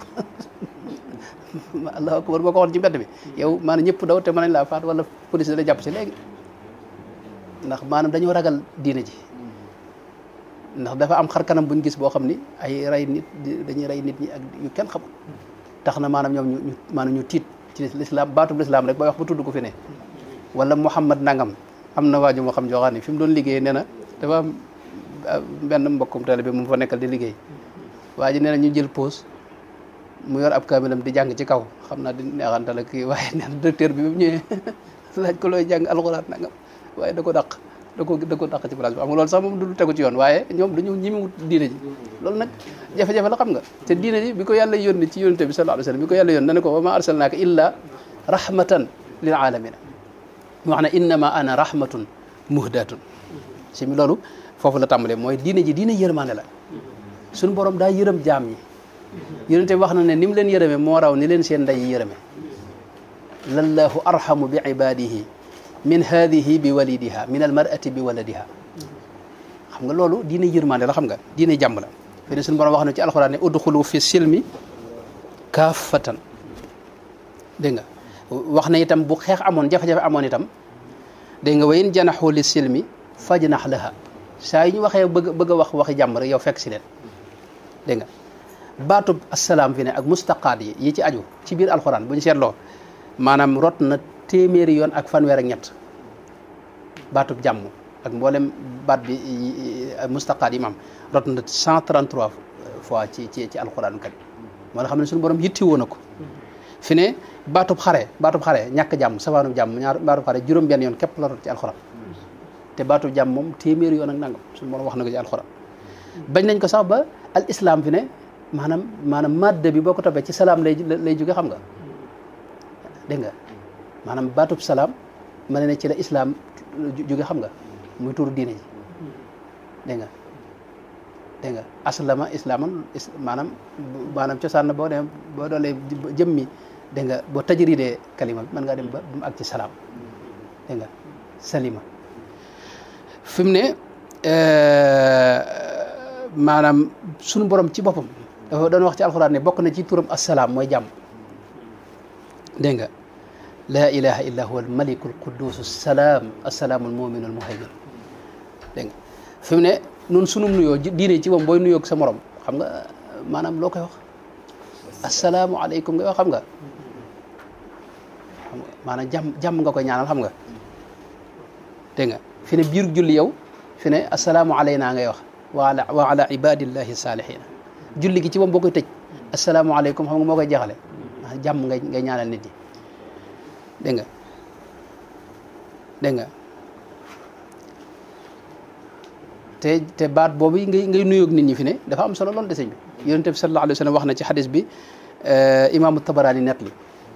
allahu akbar boo ko waxoon ci mbedd bi yow maanaam ñëpp daw te mën nañ laa faat wala police da jàpp ci léegi ndax maanaam dañoo ragal diine ji ndax dafa am xar kanam buñ gis boo xam ni ay dañuy rey nit ñi ak yu kenn xamul tax na maanaam ñoom ñu tiit ci lislaam baatub lislaam rek booy wax ba tudd ko fi ne wala Muhammad nangam am na waaju moo xam joxaan ni fi mu doon liggéey nee na dafa am benn mbokkum tale bi mu fa nekkal di liggéey waa ji nee na ñu jël pause mu yor ab kaamilam di jàng ci kaw xam naa di neexante la kii waaye nee na directeur bi mu ñëwee laaj ko looy jàng alxuraan nangam waaye da ko dàq ci place bi xam nga loolu sax moom du tegu ci yoon waaye ñoom dañu ñimiwut diine ji loolu nag jafe-jafe la xam nga te diine ji bi ko yàlla yónni ci yónnte bi sallallahu alayhi wasallam bi ko yàlla yónni na ne ko wa ma arsalnaaka illa rahmatan lil alamina mu wax ne innama ana rahmatun muhdatun si mi loolu foofu la tàmbalee mooy diine ji diine yërmande la suñu borom daa yërëm jaam ñi yónnte bi wax na ne ni mu leen yërëme moo raw ni leen seen ndey yi yërëme lallahu arhamu bi ibadihi min hadihi bi walidiha min al mar'ati bi waladiha xam nga loolu diine yërmande la xam nga diine jàmm la fene suñu borom wax na ci alxuraan ne udxulu fi silmi kaafatan dégg nga wax na itam bu xeex amoon jafe-jafe amoon itam dégg nga wa in janaxu li silmi fajnax laha saa yi ñu waxee bëgg a wax waxi jàmm rek yow fekk si leen dégg nga baatub assalaam fi ne ak mustaqaat yi ci aju ci biir alxuraan bu ñu seetloo maanaam rot na téeméeri yoon ak fanweer ak ñett baatub jàmm ak mboolem baat bi mustaqaat yi maam rot na 133 fois ci alxuraan karim moo la xam ne suñu borom yitti woon na ko fi ne baatub xare ñàkk jàmm safaanub jàmm baatub xare juróom-benn yoon képp la rot ci alxuraan te baatub jàmm moom téeméeri yoon ak nangam suñu borom wax na ko ci alxuraan bañ nañ ko sax ba al islam fi ne maanaam madde bi boo ko toppee ci salaam lay jóge xam nga dégg nga maanaam baatub salaam ma ne ci la islam jóge xam nga muy turu diine ji dégg nga aslama islaman maanaam cosaan na boo doolee jëmmi dégg nga boo tajridee kalima bi mën ngaa dem ba mu ak ci salaam dégg nga salima fi mu ne maanaam sunu borom ci boppam dafa doon wax ci alxuraan ne bokk na ci turam assalaam mooy jàmm dégg nga laa ilaha illa huwa almaliku alquddus salaam assalaamu almuminu almuhaymin dégg nga fi mu ne nun sunum nuyoo diine ci moom booy nuyoog sa morom xam nga maanaam loo koy wax assalaamu aleykum nga wax xam nga maanaam jàmm nga koy ñaanal xam nga dégg nga fi ne biir julli yow fi ne assalaamu alayna ngay wax wa ala ibadillahi salihina julli gi ci moom boo koy tëj assalaamu aleykum xam nga moo koy jeexale jàmm ngay ñaanal nit ñi dégg nga te baat boobu ngay nuyoog nit ñi fi ne dafa am solo lool de sëñ bi yonent bi sallallahu alayhi wa sallam wax na ci xadis bi imaamu Tabaraani net li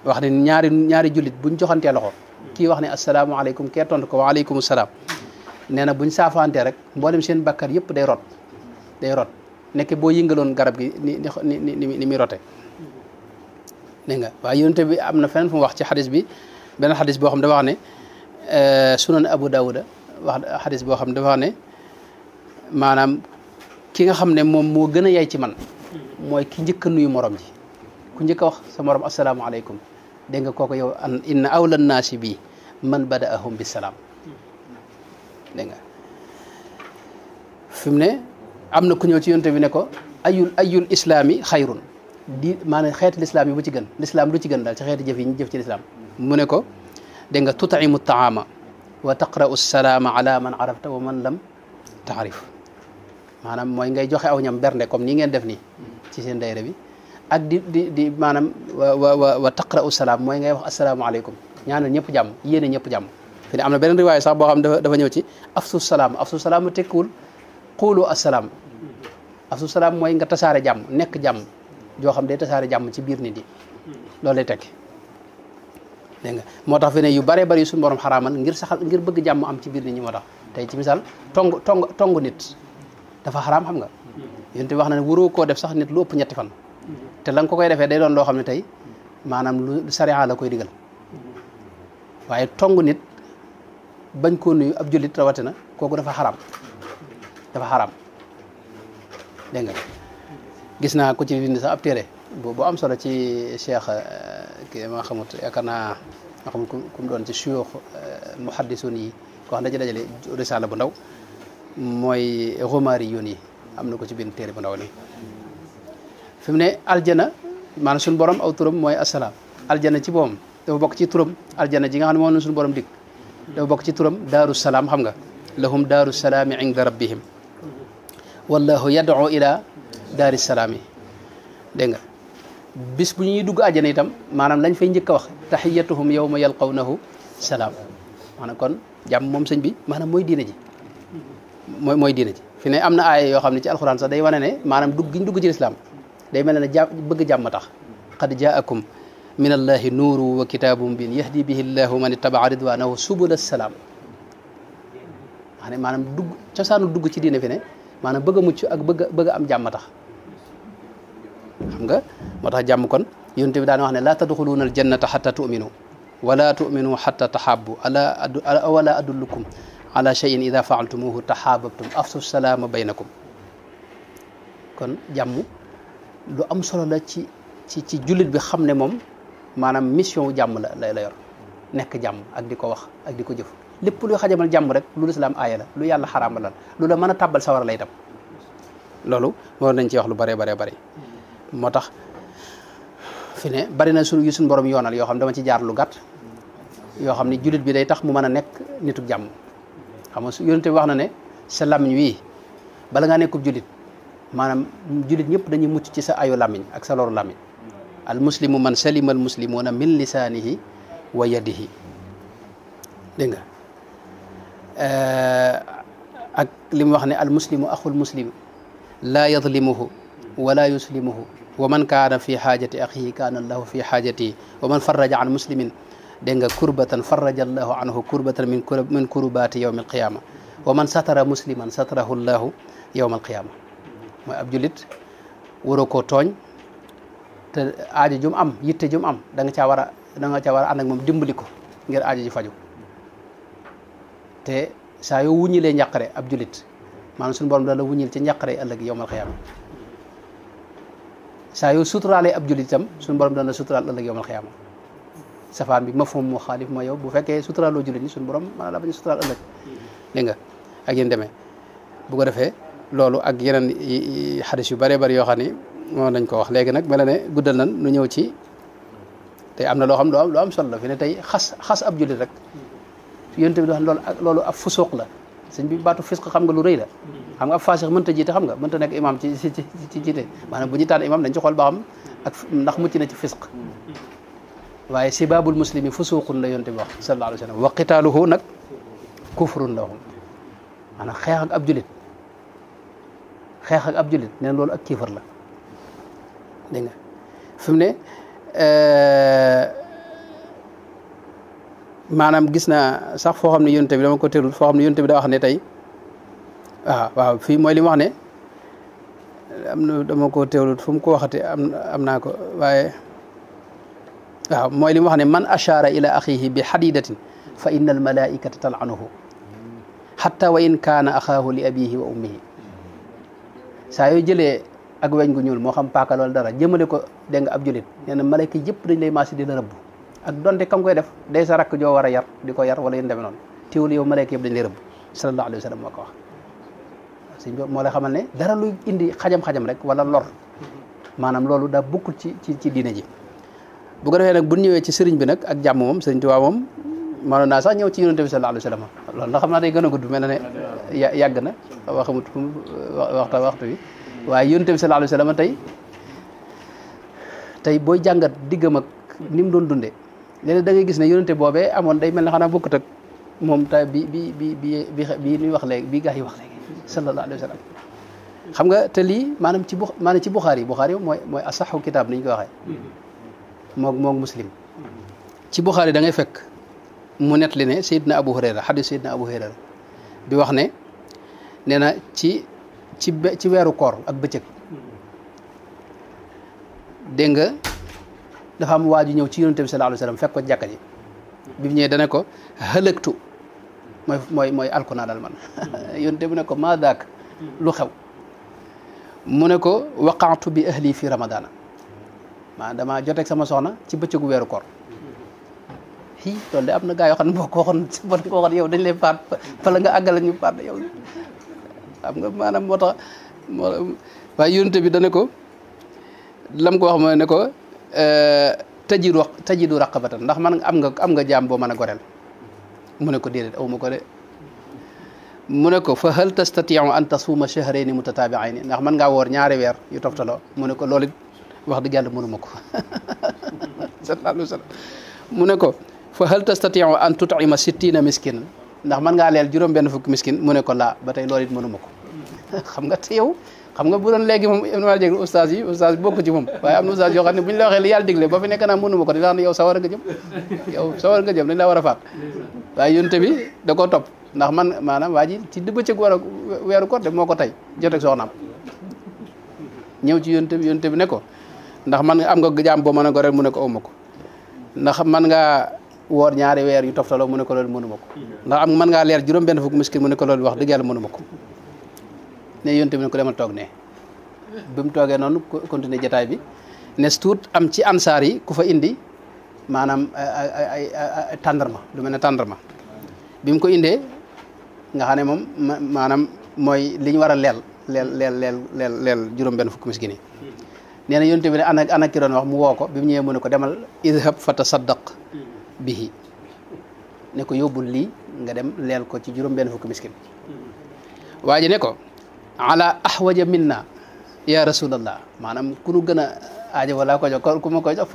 wax ne ñaari jullit buñ joxantee loxo kii wax ne asalaamaaleykum kee tontu ko waaleykum salaam nee na buñ saafaantee rek mboolem seen bakkar yëpp day rot nekk boo yëngaloon garab gi ni muy rote dégg nga waaye yonent bi am na feneen fu mu wax ci xadis bi benn xadis boo xam dafa wax ne sunan Abu Dawuda wax xadis boo xam dafa wax ne maanaam ki nga xam ne moom moo gën a yay ci man mooy ki njëkk a nuyu morom ji ku njëkk a wax sa morom asalaamaaleykum dégg nga kooku yow inna awla naasi bi man badaahum bisalaam dégg nga fi mu ne am na ku ñëw ci yonte bi ne ko ayul islaami xayrun maanaam xeeti lislaam yi bu ci gën lislaam lu ci gën daal ci xeeti jëf yi ñu jëf ci lislaam mu ne ko dégg nga tut'imu taama wa taqra'u salaama ala man arafta wa man lam taarif maanaam mooy ngay joxe aw ñam bernde comme nii ngeen def nii ci seen dayra bi ak di maanaam wa taqra'u salaam mooy ngay wax asalaamaaleykum ñaanal ñëpp jàmm yéene ñëpp jàmm fi ne am na beneen riwaay sax boo xam dafa ñëw ci afsu salaam tekkiwul xuulu asalaam afsu salaam mooy nga tasaare jàmm nekk jàmm joo xam day tasaare jàmm ci biir nit yi loolu lay tekki dégg nga moo tax fi ne yu bare bari yu suñu borom xaraamal ngir bëgg jàmm am ci biir nit ñi moo tax tey ci misaal tong nit dafa xaraam xam nga yéen wax na ne waroo koo def sax nit lu ëpp ñetti fan te la nga ko koy defee day doon loo xam ne tey maanaam lu sariya la koy digal waaye tong nit bañ koo nuyu ab jullit rawatina kooku dafa xaraam dégg nga gis naa ko ci bind sax ab téere bu am solo ci cheikh kii ma xamut yaakaar naa ma xamut ku mu doon ci suyuux muhaddisun yi ko xam ne dañu dajale risala bu ndaw mooy romaari yoon yi am na ko ci bind téere bu ndaw nii fi mu ne aljana maanaam suñu borom aw turam mooy asalaam aljana ci boppam dafa bokk ci turam aljana ji nga xam ne moom la suñu borom dig dafa bokk ci turam daaru salaam xam nga lahum daaru salaami inda rabbihim wallahu yad'u ila daari salaami dégg nga bis bu ñuy dugg àjjana itam maanaam lañ fay njëkk a wax taxiyatuhum yawma yalqawnahu salaam maanaam kon jàmm moom sëñ bi maanaam mooy diine ji mooy diine ji fi ne am na aaya yoo xam ne ci alxuraan sax day wane ne maanaam dugg gi ñu dugg ci lislaam day mel ne bëgg jàmm tax qad jaakum min allahi nuuru wa kitaabun mubin yahdi bihi llahu man ittabaa ridwanahu subula salaam maanaam dugg cosaanu dugg ci diine fi ne maanaam bëgg a mucc ak bëgg a am jàmm tax xam nga moo tax jàmm kon yonent bi daan wax ne laa tadxuluuna aljannata xatta tu'minu wala tu'minu xatta taxaabu wala adullukum ala cheyin ida faaltumuhu taxaababtum afsu salaama baynakum kon jàmm lu am solo la ci jullit bi xam ne moom maanaam mission wu jàmm la yor nekk jàmm ak di ko wax ak di ko jëf lépp luy xajamal jàmm rek lu lislaam aaya la lu yàlla xaraamal la lu la mën a tàbbal sawara lay tam loolu moo nañ ci wax lu bare moo tax fi ne bari na yu suñu borom yoonal yoo xam dama ci jaar lu gàtt yoo xam ne jullit bi day tax mu mën a nekk nitu jàmm xam nga yonent bi wax na ne sa làmmiñ wii bala ngaa nekkub jullit maanaam jullit ñëpp dañuy mucc ci sa ayu làmmiñ ak sa loru làmmiñ al muslimu man salima al muslimuna min lisaanihi wa yadihi dégg nga ak li mu wax ne al muslimu axul muslim laa yadlimuhu wala yuslimuhu wa man kaana fi xaajati axihi kaana allahu fi xaajatihi wa man farraja an muslimin dégg nga kurbatan farraja allahu anhu kurbatan min kurbaati yawmi alqiyama wa man satara musliman satarahu llahu yawma alqiyama mooy ab jullit waroo koo tooñ te aajo jum am yitte jum am da nga caa war a ànd ak moom dimbali ko ngir aajo ji faju te saa yoo wuññilee njàqare ab jullit maanaam suñu borom dana la wuññil ci njàqare ëllëg yawmal qiyaama saa yoo suturaalee ab jullit itam suñu borom dana la suturaal ëllëg yawmal qiyaama safaan bi mafhum mu xaalif mooy yow bu fekkee suturaaloo jullit ñi suñu borom mën la bañ a suturaal ëllëg dégg nga ak yéen demee bu ko defee loolu ak yeneen xadis yu bëree bëri yoo xam ni moom lañ ko wax léegi nag mel na ne guddal nan nu ñëw ci tey am na loo xam lu am solo la fi ne tey xas ab jullit rek yonent bi wax loolu ab fusuuq la sëñ bi baatu fisq xam nga lu rëy la xam nga ab faasix mënta jiite xam nga mënta nekk imam ci jiite maanaam bu ñu tànn imam dañ ci xool ba xam ak ndax mucc na ci fisq waaye sibaabul muslimi fusuuqun la yonent bi wax sallallahu alayhi wa sallam wa qitaaluhu nag kufrun lahum maanaam xeex ak ab jullit nee na loolu ak kiifar la dégg nga fi mu ne maanaam gis naa sax foo xam ne yonent bi dama ko teelul foo xam ne yonent bi daa wax ne tey waaw fii mooy li mu wax ne am na dama ko teewlut fu mu ko waxate am naa ko waaye waaw mooy li mu wax ne man ashara ila axihi bi xadidatin fa inna al malaikata talanuhu xatta wa in kaana axaahu li abihi wa ummihi saa yoo jëlee ak weñ gu ñuul moo xam paaka wala dara jëmale ko dégg nga ab julit nee na malayka yëpp dañ lay maasi di la rëbb ak donte kam koy def day sa rakk joo war a yar di ko yar wala yéen demee noonu teewul yow malayka yëpp dañ lay rëbb sallallahu alayhi wa sallam moo ko wax sëñ bi moo lay xamal ne dara luy indi xajam-xajam rek wala lor maanaam loolu daa bokkul ci diine ji bu ko defee nag bu ñëwee ci sëriñ bi nag ak jàmm moom sëriñ Tuubaa moom mënoon naa sax ñëw ci yonente bi sallallahu alayhi wa sallam loolu na xam naa day gën a gudd mel na ne yàgg na waxamut fu waxtu bi waaye yonente bi sallallahu alayhi wa sallam tey booy jàngat diggam ak ni mu doon dundee léeg-léeg da ngay gis ne yonente boobee amoon day mel ne xanaa bokkut ak moom ta bi ñuy wax léegi bii gaa yi wax léegi sallallahu alayhi wa sallam xam nga te lii maanaam ci Buxaari mooy asaxu kitaab ni ñu ko waxee moog Muslim ci Buxaari da ngay fekk mu nettali ne Seydina Abu Hurayra xadis Seydina Abu Hurayra bi wax ne nee na ci weeru koor ak bëccëg dégg nga dafa am waaju ñëw ci yonente bi sallallahu alayhi wa sallam fekk ko jàkka ji bi mu ñëwee dana ko halaktu mooy alko naa dal man yonente bi ne ko maa daak lu xew mu ne ko waqaatu bi ahli fi ramadana dama joteeg sama soxna ci bëccëgu weeru koor loolu de am na gaa yoo xam ne boo ko waxoon yow dañ lay faat fa la nga àggale ñu faat yow xam nga maanaam moo tax waaye yonente bi dana ko lam ko wax mooy ne ko tajidu raqabatan ndax man am nga jaam boo mën a goreel mu ne ko déedéet aw ma ko de mu ne ko fa hal tastatiu an tasuuma shahrayni mutatabi'ayni ndax mën ngaa woor ñaari weer yu toftaloo mu ne ko loolu it wax dëgg yàlla mënuma ko sallallahu alayhi wa sallam mu ne ko fa hal tastatiu an tut'ima sittina miskin ndax mën ngaa leel juróom-benn fukki miskin mu ne ko laa ba tey loolu it mënuma ko xam nga te yow xam nga bu doon léegi moom ima jégl oustaz bokk ci moom waaye am na oustaz yoo xam ne bu ñu la waxee li yàlla digle ba fi nekk naa mënuma ko di wax ne yow sawar nga jëm dañ la war a faat waaye yonte bi da koo topp ndax man maanaam waa ji ci bëccëg weeru koor de moo ko tey joteeg soxnaam ñëw ci yonte bi ne ko ndax man am nga jaam boo mën a goreel mu ne ko awma ko ndax man ngaa woor ñaari weer yu toftaloo mu ne ko loolu mënuma ko ndax mën ngaa leer juróom-benn fukk miskin mu ne ko loolu wax dëgg yàlla mënuma ko ne yonte bi ne ko demal toog ne bi mu toogee noonu continuer jataay bi nes tuut am ci ansaar yi ku fa indi maanaam ay tàndarma lu mel ne tàndarma bi mu ko indee nga xam ne moom maanaam mooy li ñu war a leel juróom-benn fukk miskin yi nee na yonte bi ne ana ki doon wax mu woo ko bi mu ñëwee mu ne ko demal idhab fa tasaddaq bihi ne ko yóbbul lii nga dem leel ko ci juróom-benn fukk miskin waa ji ne ko ala ahwaja minna ya rasulallah maanaam ku nu gën a aajo wala ko jox ku ma koy jox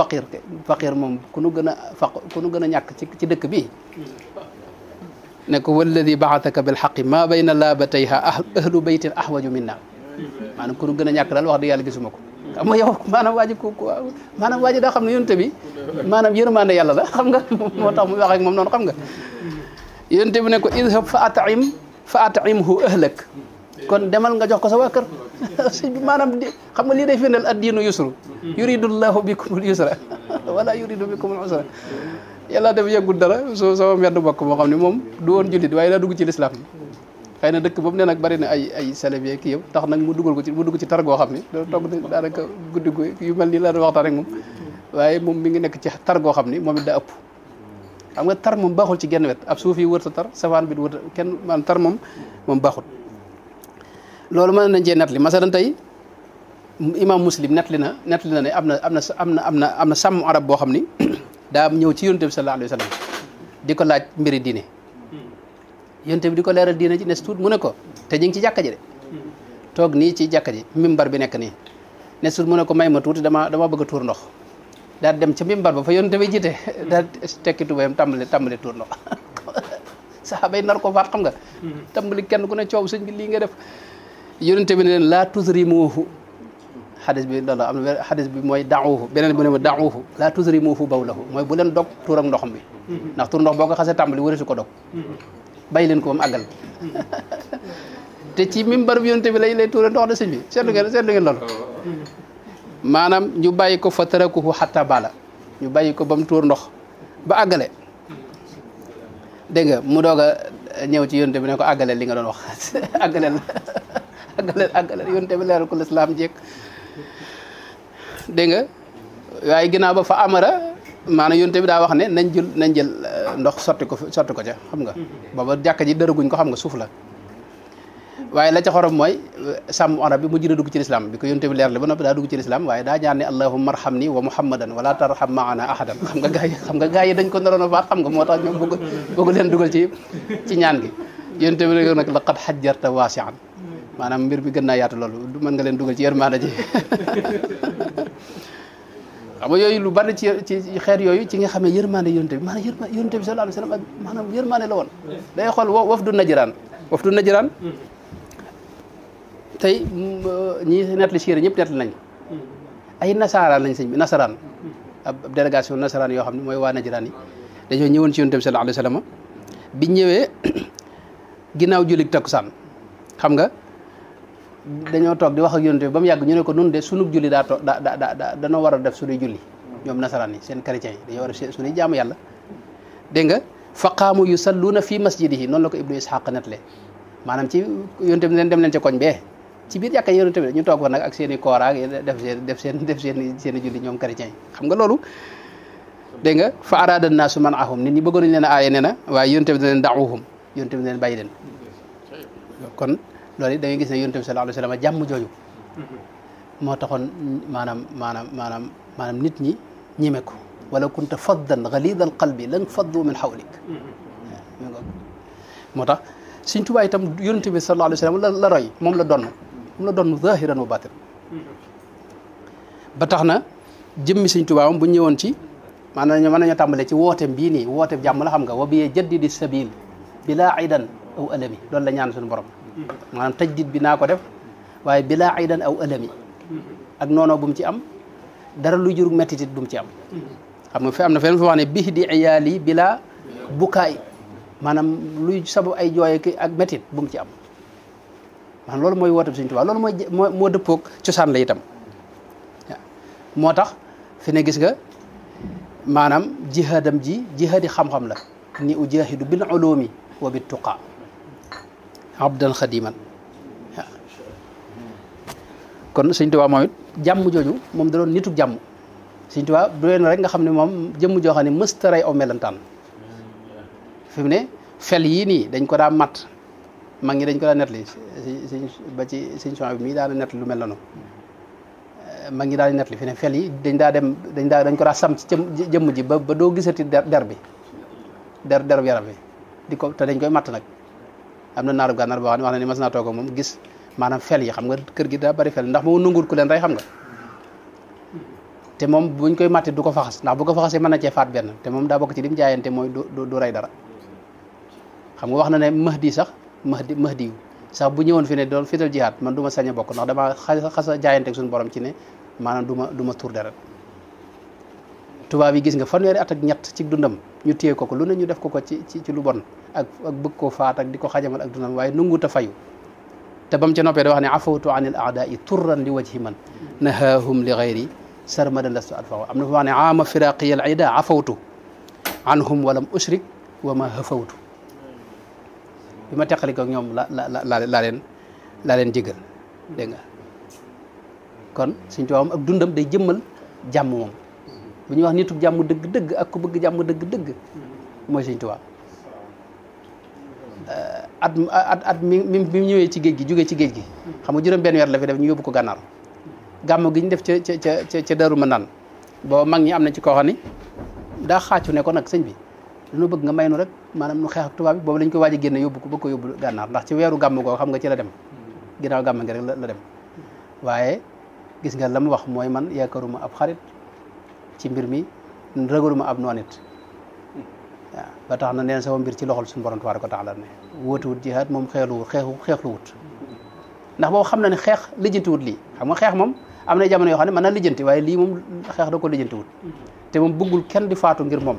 faqir moom ku nu gën a ñàkk ci dëkk bi ne ko walladi ba'athaka bil haqqi ma bayna labatayha ahlu baytin ahwaju minna maanaam ku nu gën a ñàkk daal wax dëgg yàlla gisuma ko xam nga yow maanaam waa ji daa xam ne yonte bi maanaam yërmande yàlla la xam nga moo tax mu wax ak moom noonu xam nga yonte bi ne ko idhab fa at'imhu ahlak kon demal nga jox ko sa waa kër maanaam xam nga lii day firndeel ad-diinu yusru yuridullahu bikumul yusra wala yuridu bikumul usra yàlla dafa yëggul dara sama mbedd bokk moo xam ne moom du woon jullit waaye daa dugg ci lislaam xëy na dëkk boobu ne nag bari na ay salafie kii yëpp tax nag mu dugg ci tar goo xam ne doo togg daanaka guddi gu yu mel nii la waxtaan rek moom waaye moom mi ngi nekk ci tar goo xam ni moom it daa ëpp xam nga tar moom baaxul ci genn wet ab suuf yi wër sa tar safaan bi wër kenn man tar moom baaxul loolu mën nañ cee nettali masalan tey imam Muslim nettali na ne am na sàmm arab boo xam ni daa ñëw ci yonte bi sallallahu alayhi wa sallam di ko laaj mbiri diine yonte bi di ko leeral diine ji nes tuut mu ne ko te ñu ngi ci jàkka ji de toog nii ci jàkka ji mimbar bi nekk nii nes tuut mu ne ko may ma tuuti dama bëgg a tuur ndox daal dem ca mimbar ba fa yonte bi jiite daal tekki tubayam tàmbali tuur ndox saxaaba yi nar ko faat xam nga tàmbali kenn ku ne coow sëñ bi lii nga def yonente bi ne leen laa tuzrimuhu xadis bi loolu am na xadis bi mooy da'uhu beneen bi ne da'uhu laa tuzrimuhu bawlahu mooy bu leen dog tuur ak ndoxam bi ndax tuur ndox boo ko xasee tàmbali wërësu ko dog bàyyi leen ko ba mu àggal te ci mimbar bi yonente bi lay tuure ndox de sëñ bi seetlu ngeen loolu maanaam ñu bàyyi ko fa tarakuhu hatta bala ñu bàyyi ko ba mu tuur ndox ba àggale dégg nga mu doog a ñëw ci yonente bi ne ko àggale li nga doon wax àggale yonente bi leeral ko lislaam jekk dégg nga waaye ginnaaw ba fa amara maanaam yonente bi daa wax ne nañ jël ndox sotti ko ca xam nga booba jàkka ji dëraguñ ko xam nga suuf la waaye la ca xorom mooy sàmm arab bi mujj na dugg ci lislaam bi ko yonte bi leer la ba noppi daa dugg ci lislaam waaye daa ñaan ne allahumma arhamni wa muhammadan wala tarham maana ahadan xam nga gaa yi dañ ko naroon a faat xam nga moo tax ñoom bëgg leen dugal ci ñaan gi yonte bi nag laqad hajjarta wasi'an maanaam mbir bi gën naa yaatu loolu mën nga leen dugal ci yërmande ji xam nga yooyu lu bari ci xeet yooyu ci nga xamee yërmande yonte bi maanaam yonte bi sallallahu alayhi wasallam ak maanaam yërmande la woon day xool wafdu najiraan tey ñi nettali siira ñëpp nettali nañ ay nasaraan lañ sëñ bi nasaraan ab délégation nasaraan yoo xam ne mooy waa najiraan yi dañoo ñëwoon ci yonte bi sallallahu alayhi wasallam bi ñëwee ginnaaw jullit takkusaan xam nga dañoo toog di wax ak yonte bi ba mu yàgg ñu ne ko nun de sunug julli danoo war a def sunuy julli ñoom nasaraan yi seen chrétiens yi dañoo war a sunuy jaamu yàlla dégg nga fa qaamu yusalluuna fi masjidihi noonu la ko ibnu ishaq nettale maanaam ci yonte bi leen dem leen ca koñ bee ci biir jàkka yonte bi ñu toog fa nag ak seen i kooraag def seen i julli ñoom chrétiens yi xam nga loolu dégg nga fa araada naasu manahum nit ñi bëggoon nañ leen a aaye nee na waaye yonte bi ne leen da'uhum yonte bi ne leen bàyyi leen kon loolu da ngay gis ne yonent bi sallallahu alayhi wasallam jàmm jooju moo taxoon maanaam nit ñi ñeme ko wala kunta faddan ghalid al qalbi lan faddu min hawlik moo tax Sëñ Tuubaa itam yonent bi sallallahu alayhi wasallam la roy moom la donn zahiran wa batin ba tax na jëmmi Sëñ Tuubaa moom bu ñëwoon ci maanaam mën nañoo tàmbalee ci wooteem bii nii wooteem jàmm la xam nga wa bi jaddidi sabil bila aidan aw alami loolu la ñaan suñu borom maanaam tajdid bi naa ko def waaye bilaa aydan aw alami ak noonoo bu mu ci am dara luy jurug mettitit bu mu ci am xam nga fi am na fenn fa wax ne bih di iyaali bilaa bukaay maanaam luy sabab ay jooye ki ak mettit bu mu ci am maanaam loolu mooy woote bi Sëñ Tuubaa loolu moo dëppoog cosaan la itam moo tax fi ne gis nga maanaam jihaadam ji jihaadi xam-xam la ni ujahidu bil ulumi wa bit tuqa abdan xadiman kon Sëñ Tuubaa moom it jàmm jooju moom da doon nituk jàmm Sëñ Tuubaa doy na rek nga xam ne moom jëmm joo xam ne mësta rey aw melantaan fi mu ne fel yii nii dañ ko daa matt mag ñi dañ ko daa nettali ba ci Sëñ Suwaybu bi mii daana nettali lu mel noonu mag ñi daal di nettali fi ne fel yi dañ ko daa sam ci jëmm ji ba doo gisati der bi deru yaram bi di ko te dañ koy matt nag am na naaru gànnaar boo xam ne wax na ni mas naa toog moom gis maanaam fel yi xam nga kër gi daa bari fel ndax moo nangul ku leen rey xam nga te moom buñ koy màtti du ko faxas ndax bu ko faxasee mën na cee faat benn te moom daa bokk ci lim jaayante mooy du rey dara xam nga wax na ne mahdi yu sax bu ñëwoon fi ne doon fital jihaad man du ma sañ a bokk ndax dama xas a jaayante ak suñu borom ci ne maanaam du ma tur deret tubaab yi gis nga fanweeri at ak ñett ci dundam ñu téye ko lu ne ñu def ko ci lu bon ak bëgg koo faat ak di ko xajamal ak dundam waaye nanguut a fayu te bam ca noppee da wax ne afawtu anil aadai turran li wajhi man nahaahum li gayri sarmadan lastu adfaw am na fa wax ne aama firaqi al ida afawtu anhum walam ushrik wa ma hafawtu bi ma teqali ko ñoom laa leen jégal dégg nga kon Sëñ Tuubaa ak dundam day jëmmal jàmm moom bu ñuy wax nitu jàmm dëgg-dëgg ak ku bëgg jàmm dëgg-dëgg mooy Sëñ Tuubaa at mi ñëwee ci géej gi jógee ci géej gi xam nga juróom benn weer la fi def ñu yóbbu ko gànnaar gàmm gi ñu def ca Daaru Manaan boo mag ñi am na ci koo xam ni daa xaacu ne ko nag sëñ bi dañoo bëgg nga may nu rek maanaam nu xeex ak tubaab bi boobu lañ ko waaj a génne yóbbu ko bëgg ko yóbbu gànnaar ndax ci weeru gàmm goo xam nga ci la dem ginnaaw gàmm gi rek la dem waaye gis nga la mu wax mooy man yaakaaruma ab xarit ci mbir mi ragaluma ab noonit waaw ba tax na neen sama mbir ci loxol suñu borom tabaaraka wa taala ne wóotuwut jihaad moom xeexlu wut ndax boobu xam na ne xeex lijjanti wut lii xam nga xeex moom am na jamono yoo xam ne mën na lijjanti waaye lii moom xeex da ko lijjanti wut te moom bëggul kenn di faatu ngir moom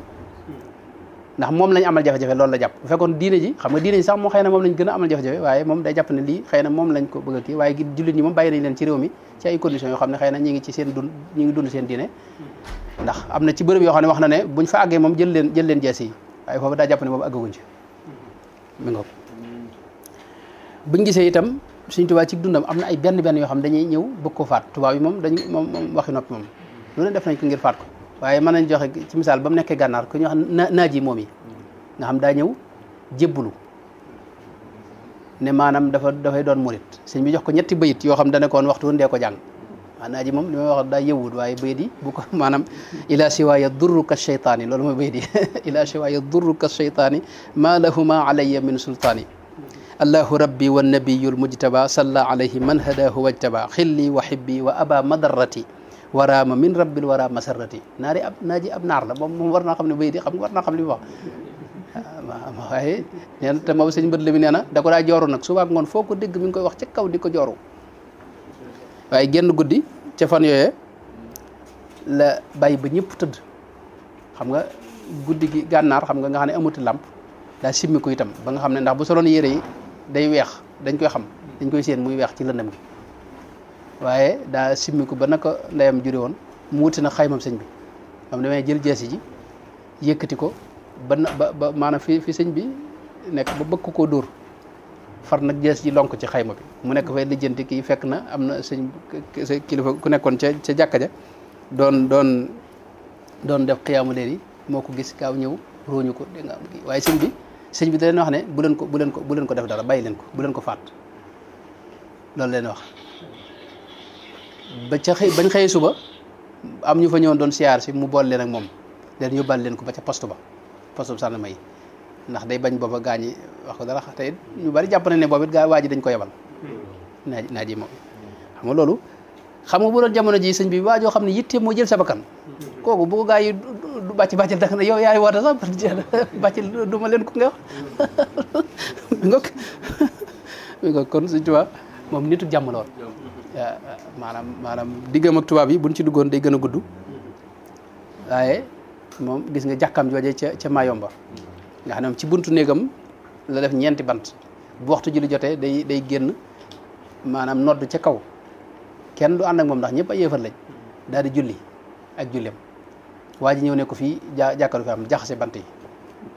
ndax moom lañ amal jafe-jafe loolu la jàpp bu fekkoon diine ji xam nga diine ji sax moo xëy na moom lañ gën a amal jafe-jafe waaye moom day jàpp ne lii xëy na moom lañ ko bëgg a kii waaye gi jullit ñi moom bàyyi nañ leen ci réew mi ci ay conditions yoo xam ne xëy na ñi ngi ci seen dund seen diine ndax am na ci bërëb yoo xam ne wax na ne buñ fa àggee moom jël leen jees yi waaye foofu daa jàpp ne boobu àggaguñ ci mi nga buñ gisee itam Sëñ Tuubaa ci dundam am na ay benn yoo xam dañuy ñëw bëgg ko faat tubaab yi moom moom waxi noppi moom lu ne def nañ ko ngir faat ko waaye mën nañ joxe ci misaal ba mu nekkee gànnaar ku ñu wax naaji moom yi nga xam daa ñëw jébbulu ne maanaam dafay doon murit sëñ bi jox ko ñetti bayit yoo xam dane koon waxtu woon dee ko jàng naa ji moom li may wax daa yëwut waaye bayit yi bu ko maanaam ila siwaaya durru ka sheytaani loolu mooy bayit yi ila siwaaya durru ka sheytaani ma lahuma alayya min sultaani allahu rabbi wa nabiyul mujtaba salla alayhi man hadahu wajtaba xilli wa xibbi wa aba madarrati waraama min rabbil wara masarrati naaji ab naar la moom war naa xam ne bayit yi xam nga war naa xam li mu wax waaye nee na te moom sëñ bët la mi nee na da ko daa jooru nag suba ak ngoon foo ko dégg mi ngi koy wax ca kaw di ko jooru waaye genn guddi ca fan yooyee la bàyyi ba ñëpp tëdd xam nga guddi gi gànnaar xam nga xam ne amuti làmp daa simmi ko itam ba nga xam ne ndax bu soloon yére yi day weex dañ koy xam dañ koy séen muy weex ci lëndëm gi waaye daa simmi ko ba naka ndeyam jure woon mu wuti na xaymam sëñ bi xam damay jël jeesi ji yëkkati ko ba maanaam fi sëñ bi nekk ba bëgg koo dóor far nag jees ji lonk ci xayma bi mu nekk fay lijjanti kii fekk na am na sëñ kilifa ku nekkoon ca jàkka ja doon def xiyaamu leen yi moo ko gis kaaw ñëw róoñu ko dégg nga am kii waaye sëñ bi da leen wax ne bu leen ko def dara bàyyi leen ko bu leen ko faat loolu leen wax bañ xëyee suba am ñu fa ñëwoon doon siyaar si mu bool leen ak moom leen yóbbaale leen ko ba ca poste sànn may ndax day bañ booba gaañi wax ko dara te it ñu bari jàpp na ne boobu it gaa waa ji dañ ko yebal naa ji moom xam nga loolu xam nga bu doon jamono ji sëñ bi waajoo xam ne yitte moo jël sa bakkan kooku bu ko gaa yi du bàccal da ne yow yaay woote sax bàccil du ma leen ko nga wax mi nga kon sëñ Tuubaa moom nitu jàmm la woon maanaam diggam ak tubaab yi buñ ci duggoon day gën a gudd waaye moom gis nga jàkkam jooje ca Mayomba nga xam ne ci buntu néegam la def ñeenti bant bu waxtu julli jotee day génn maanaam nodd ca kaw kenn du ànd ak moom ndax ñëpp ay yéefar lañ daal di julli ak jullem waa ji ñëw ne ko fii jàkkalu fi am jaxase bant yi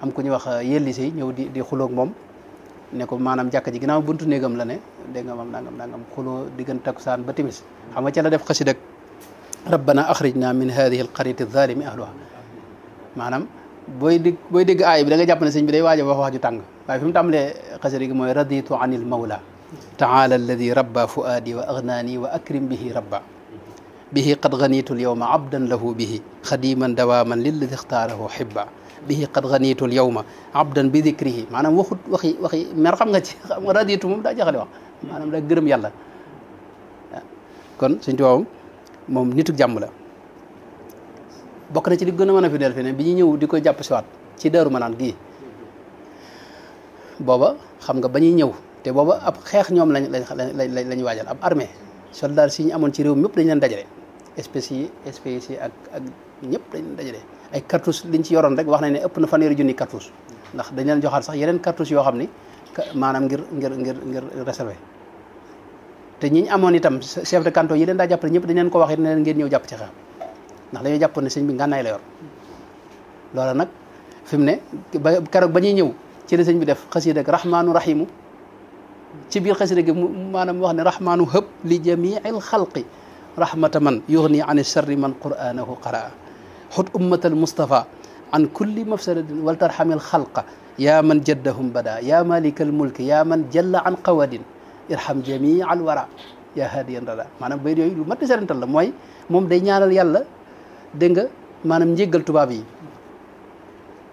am ku ñuy wax yelli si ñëw di xuloog moom ne ko maanaam jàkka ji ginnaaw buntu néegam la ne dégg nga moom nangam xuloo diggante takkusaan ba timis xam nga ca la def xasid ak rabbana axrijna min hadihi alqaryati zalimi ahluha maanaam booy dégg aay bi da nga jàpp ne sëñ bi day waaj a wax ju tàng waaye fi mu tàmbalee xasida gi mooy raditu anil mawla taala alladi rabba fuaadi wa agnaani wa akrim bihi rabba bihi qad ganitu lyawma abdan lahu bihi xadiman dawaman lilladi ixtaarahu xibba bihi qad ganitu lyawma abdan bi dikrihi maanaam waxut waxi mer xam nga ci xam nga raditu moom daa jaxale wax maanaam daa gërëm yàlla kon sëñ Tuubaa moom nitu jàmm la bokk na ci li gën a mën a fi del fi ne bi ñu ñëw di ko jàpp siwaat ci Daaru Manaan gii booba xam nga ba ñuy ñëw te booba ab xeex ñoom lañ waajal ab armée soldat si ñu amoon ci réew mépp dañ leen dajale espèces yi ak ñëpp dañ leen dajale ay cartouche liñ ci yoroon rek wax nañ ne ëpp na fanweeri junni cartouche ndax dañ leen joxaat sax yeneen cartouche yoo xam ni maanaam ngir réservé te ñi ñu amoon itam chef de canton yi leen daa jàppale ñëpp dañ leen ko wax it ne leen ngeen ñëw jàpp ci xeex ndax dañoo jàppoon ne sëñ bi ngànnaay la yor loola nag fi mu ne ba keroog ba ñuy ñëw ci la sëñ bi def xasida ak rahmaanu rahimu ci biir xasida gi maanaam wax ne rahmaanu hëb li jamiil xalqi rahmata man yughni an sharri man qur'anahu qaraa xut ummatal mustafa an kulli mafsadatin wal tarhamil xalqa yaa man jaddahum bada yaa malikal mulki yaa man jalla an qawadin irham jamial wara yaa hadiyan rada maanaam bayit yooyu lu mat di serental la mooy moom day ñaanal yàlla dégg nga maanaam njéggal tubaab yi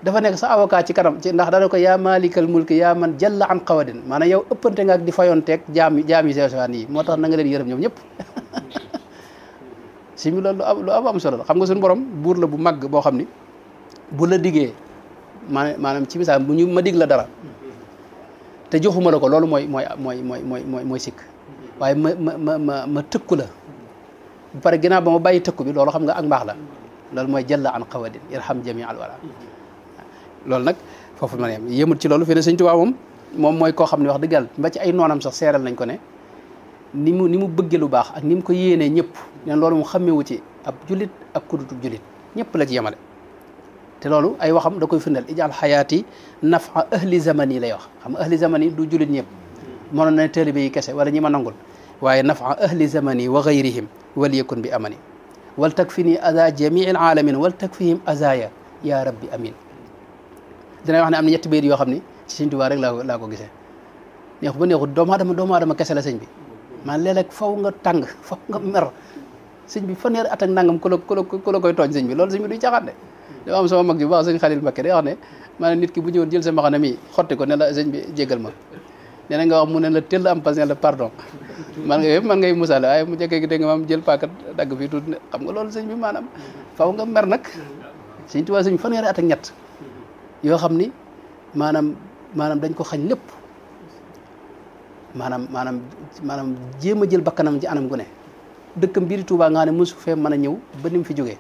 dafa nekk sa avocat ci kanam ci ndax dana ko yaa malikal mulki yaa man jalla an qawadin maanaam yow ëppante nga ak di fayonteeg jaam yi sewsewaan yi moo tax na nga leen yërëm ñoom ñëpp si mi loolu lu am solo la xam nga suñu borom buur la bu màgg boo xam ni bu la diggee maanaam ci misaal bu ñu ma dig la dara te joxuma la ko loolu mooy sikk waaye ma tëkku la bu pare ginnaaw ba ma bàyyi tëkku bi loolu xam nga ak mbaax la loolu mooy jalla an qawadin irham jami al wara loolu nag foofu ma ne yëmut ci loolu fi ne sëñ Tuubaa moom mooy koo xam ne wax dëgg yàlla ba ci ay noonam sax seeral nañ ko ne ni mu bëggee lu baax ak ni mu ko yéenee ñëpp neen loolu mu xammewu ci ab julit ak kudutub julit ñëpp la ci yemale te loolu ay waxam da koy firndeel ijaal xayaati nafa ahli zamani lay wax xam nga ahli zamani du julit ñëpp mënoon na taalibe yi kese wala ñi ma nangul waaye nafa ahli zamani wa gayrihim wal yakun bi amani wal takfini aza jamii alamin wal takfihim azaya ya rabbi amin dina wax ne am na ñetti bayit yoo xam ni ci Sëñ Tuubaa rek laa ko gisee neex ba neexut doomu aadama kese la sëñ bi man léeg-léeg faw nga tàng faw nga mer sëñ bi fanweeri at ak nangam ku la koy tooñ sëñ bi loolu sëñ bi duy caaxaan de dama am sama mag ji bu baax sëñ Xalil Mbakke day wax ne maanaam nit ki bu ñëwoon jël sa mbaxana mi xotti ko ne la sëñ bi jéggal ma nee na nga wax mu ne la teel am patient la pardon man nga yëpp man ngay musale waaye mu jekkee gi dégg nga maam jël paakat dagg fii tuuti xam nga loolu sëñ bi maanaam faw nga mer nag sëñ Tuubaa sëñ fanweeri at ak ñett yoo xam ni maanaam dañ ko xañ lépp maanaam jéem a jël bakkanam ci anam gu ne dëkkam biir Touba nga ne mosu fee mën a ñëw ba ni mu fi jógee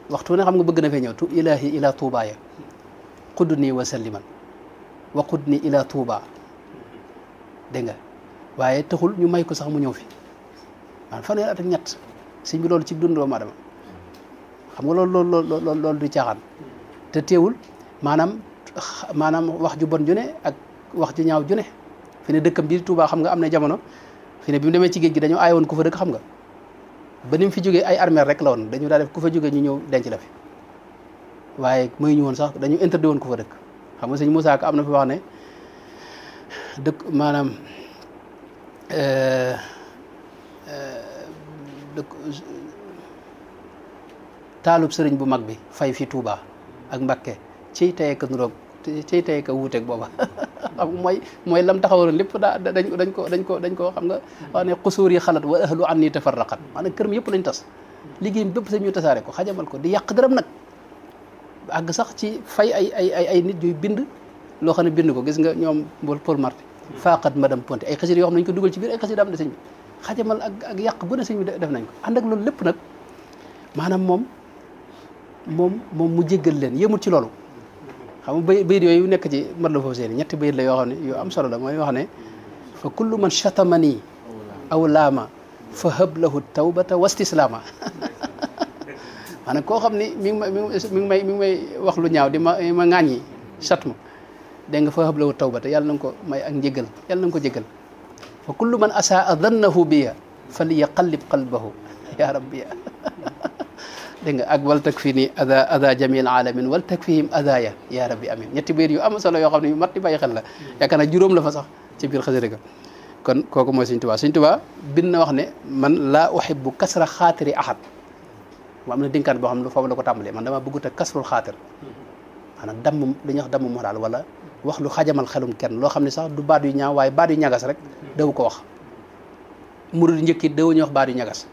waxtu ne xam nga bëgg na fee ñëw tu ilahi ila Touba ya xudd nii wa salliman wa xudd nii ila Touba dégg nga waaye taxul ñu may ko sax mu ñëw fi maanaam fanweeri at ak ñett sëñ bi loolu ci dund doomu aadama xam nga loolu du caaxaan te teewul maanaam wax ju bon ju ne ak wax ju ñaaw ju ne fi ne dëkkam biir Touba xam nga am na jamono fi ne bi mu demee ci géej gi dañoo aaye woon ku fa dëkk xam nga ba ni mu fi jógee ay armeel rek la woon dañu daa def ku fa jógee ñu ñëw denc la fi waaye muy ñu woon sax dañu interdit woon ku fa dëkk xam nga sëñ Moussa Ka am na fi wax ne dëkk maanaam taalub sëriñ bu mag bi fay fi Touba ak Mbakke ciy teye ka nuroog ciy teye ka wuuteeg booba xam mooy lam taxawaroon lépp dañ ko xam nga wax ne xusuur yi xalat wa ahlu an nii tafarraqat maanaam kër mi yëpp lañ tas liggéey bi bépp sañ ñu tasaare ko xajamal ko di yàq dërëm nag àgg sax ci fay ay nit yuy bind loo xam ne bind ko gis nga ñoom Paul Marty faqat madame Ponty ay xasida yoo xam ne nañ ko dugal ci biir ay xasida am de sëñ bi xajamal ak yàq bu ne sëñ bi def nañ ko ànd ak loolu lépp nag maanaam moom mu jéggal leen yëmul ci loolu xam nga bayit yooyu nekk ci mat la foofu seeni ñetti bayit la yoo xam ne yu am solo la mooy wax ne fa kullu man chatamani aw laama fa hab lahu tawbata wastislaama maanaam koo xam ni mi ngi may wax lu ñaaw di ma ŋaaññi chat ma dégg nga fa hab lahu tawbata yàlla na nga ko may ak njéggal yàlla na nga ko jéggal fa kullu man asaa dannahu biya fa li yaqallib qalbahu ya rabbiya dégg nga ak wal takfini ada jamil alamin wal takfihim adaya ya rabbi amin ñetti bayit yu am solo yoo xam ne yu mat di bàyyi xel la yaakaar naa juróom la fa sax ci biir xasida ga kon kooku mooy Sëñ Tuubaa Sëñ Tuubaa bind na wax ne man laa uhibbu kasra xaatiri ahad mu am na dénkaan boo xam ne foofu la ko tàmbalee man dama bëggut a kasrul xaatir maanaam damm li ñuy wax damm moral wala wax lu xajamal xelum kenn loo xam ne sax du baat yu ñaaw waaye baat yu ñagas rek daw ko wax murid njëkk it daw ñu wax baat yu ñagas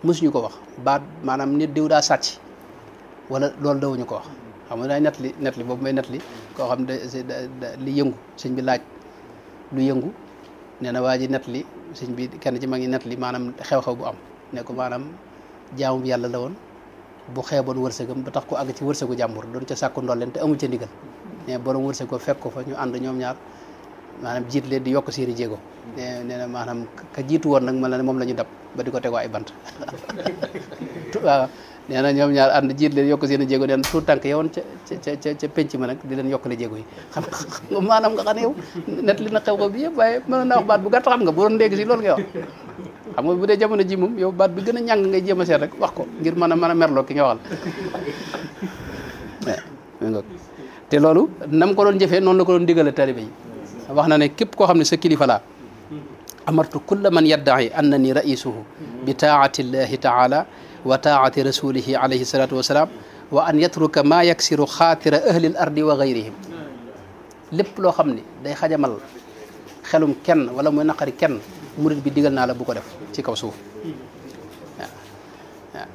mësuñu ko wax baat maanaam nit diw daa sàcc wala loolu dawuñu ko wax xam nga daay net li boobu may net li koo xam ne li yëngu sëñ bi laaj lu yëngu nee na waa ji net li sëñ bi kenn ci ma ngi net li maanaam xew-xew bu am ne ko maanaam jaamu bi yàlla la woon bu xeeboon wërsëgam ba tax ko àgg ci wërsëgu jàmbur doon ca sàkku ndolleen te amul ca ndigal mais borom wërsëg ko fekk ko fa ñu ànd ñoom ñaar maanaam jiit leen di yokk seeni jéego nee na maanaam ka jiitu woon nag mel na ne moom la ñu dab ba di ko tegoo ay bant waaw nee na ñoom ñaar ànd jiit leen yokk seeni jéego nee na tout tànk yowoon ca penc ma nag di leen yokkale jéego yi xam nga maanaam nga xam ne yow net li na xew ko bi yëpp waaye mën naa wax baat bu gàtt xam nga bu doon léegi si loolu ngay wax xam nga bu dee jamono ji moom yow baat bi gën a ñàng ngay jéem a seet rek wax ko ngir mën a merloo ki nga waxal waaw te loolu nam ko doon jëfee noonu la ko doon digale taalibe yi wax na ne képp koo xam ne sa kilifa laa amartu kulla man yadda'i annani raisuhu bi taati llahi taala wa taati rasulihi alayhi salatu wasalaam wa an yatruka ma yaksiru xaatira ahli l ardi wa gayrihim lépp loo xam ne day xajamal xelum kenn wala muy naqari kenn murid bi digal naa la bu ko def ci kaw suuf waaw waaw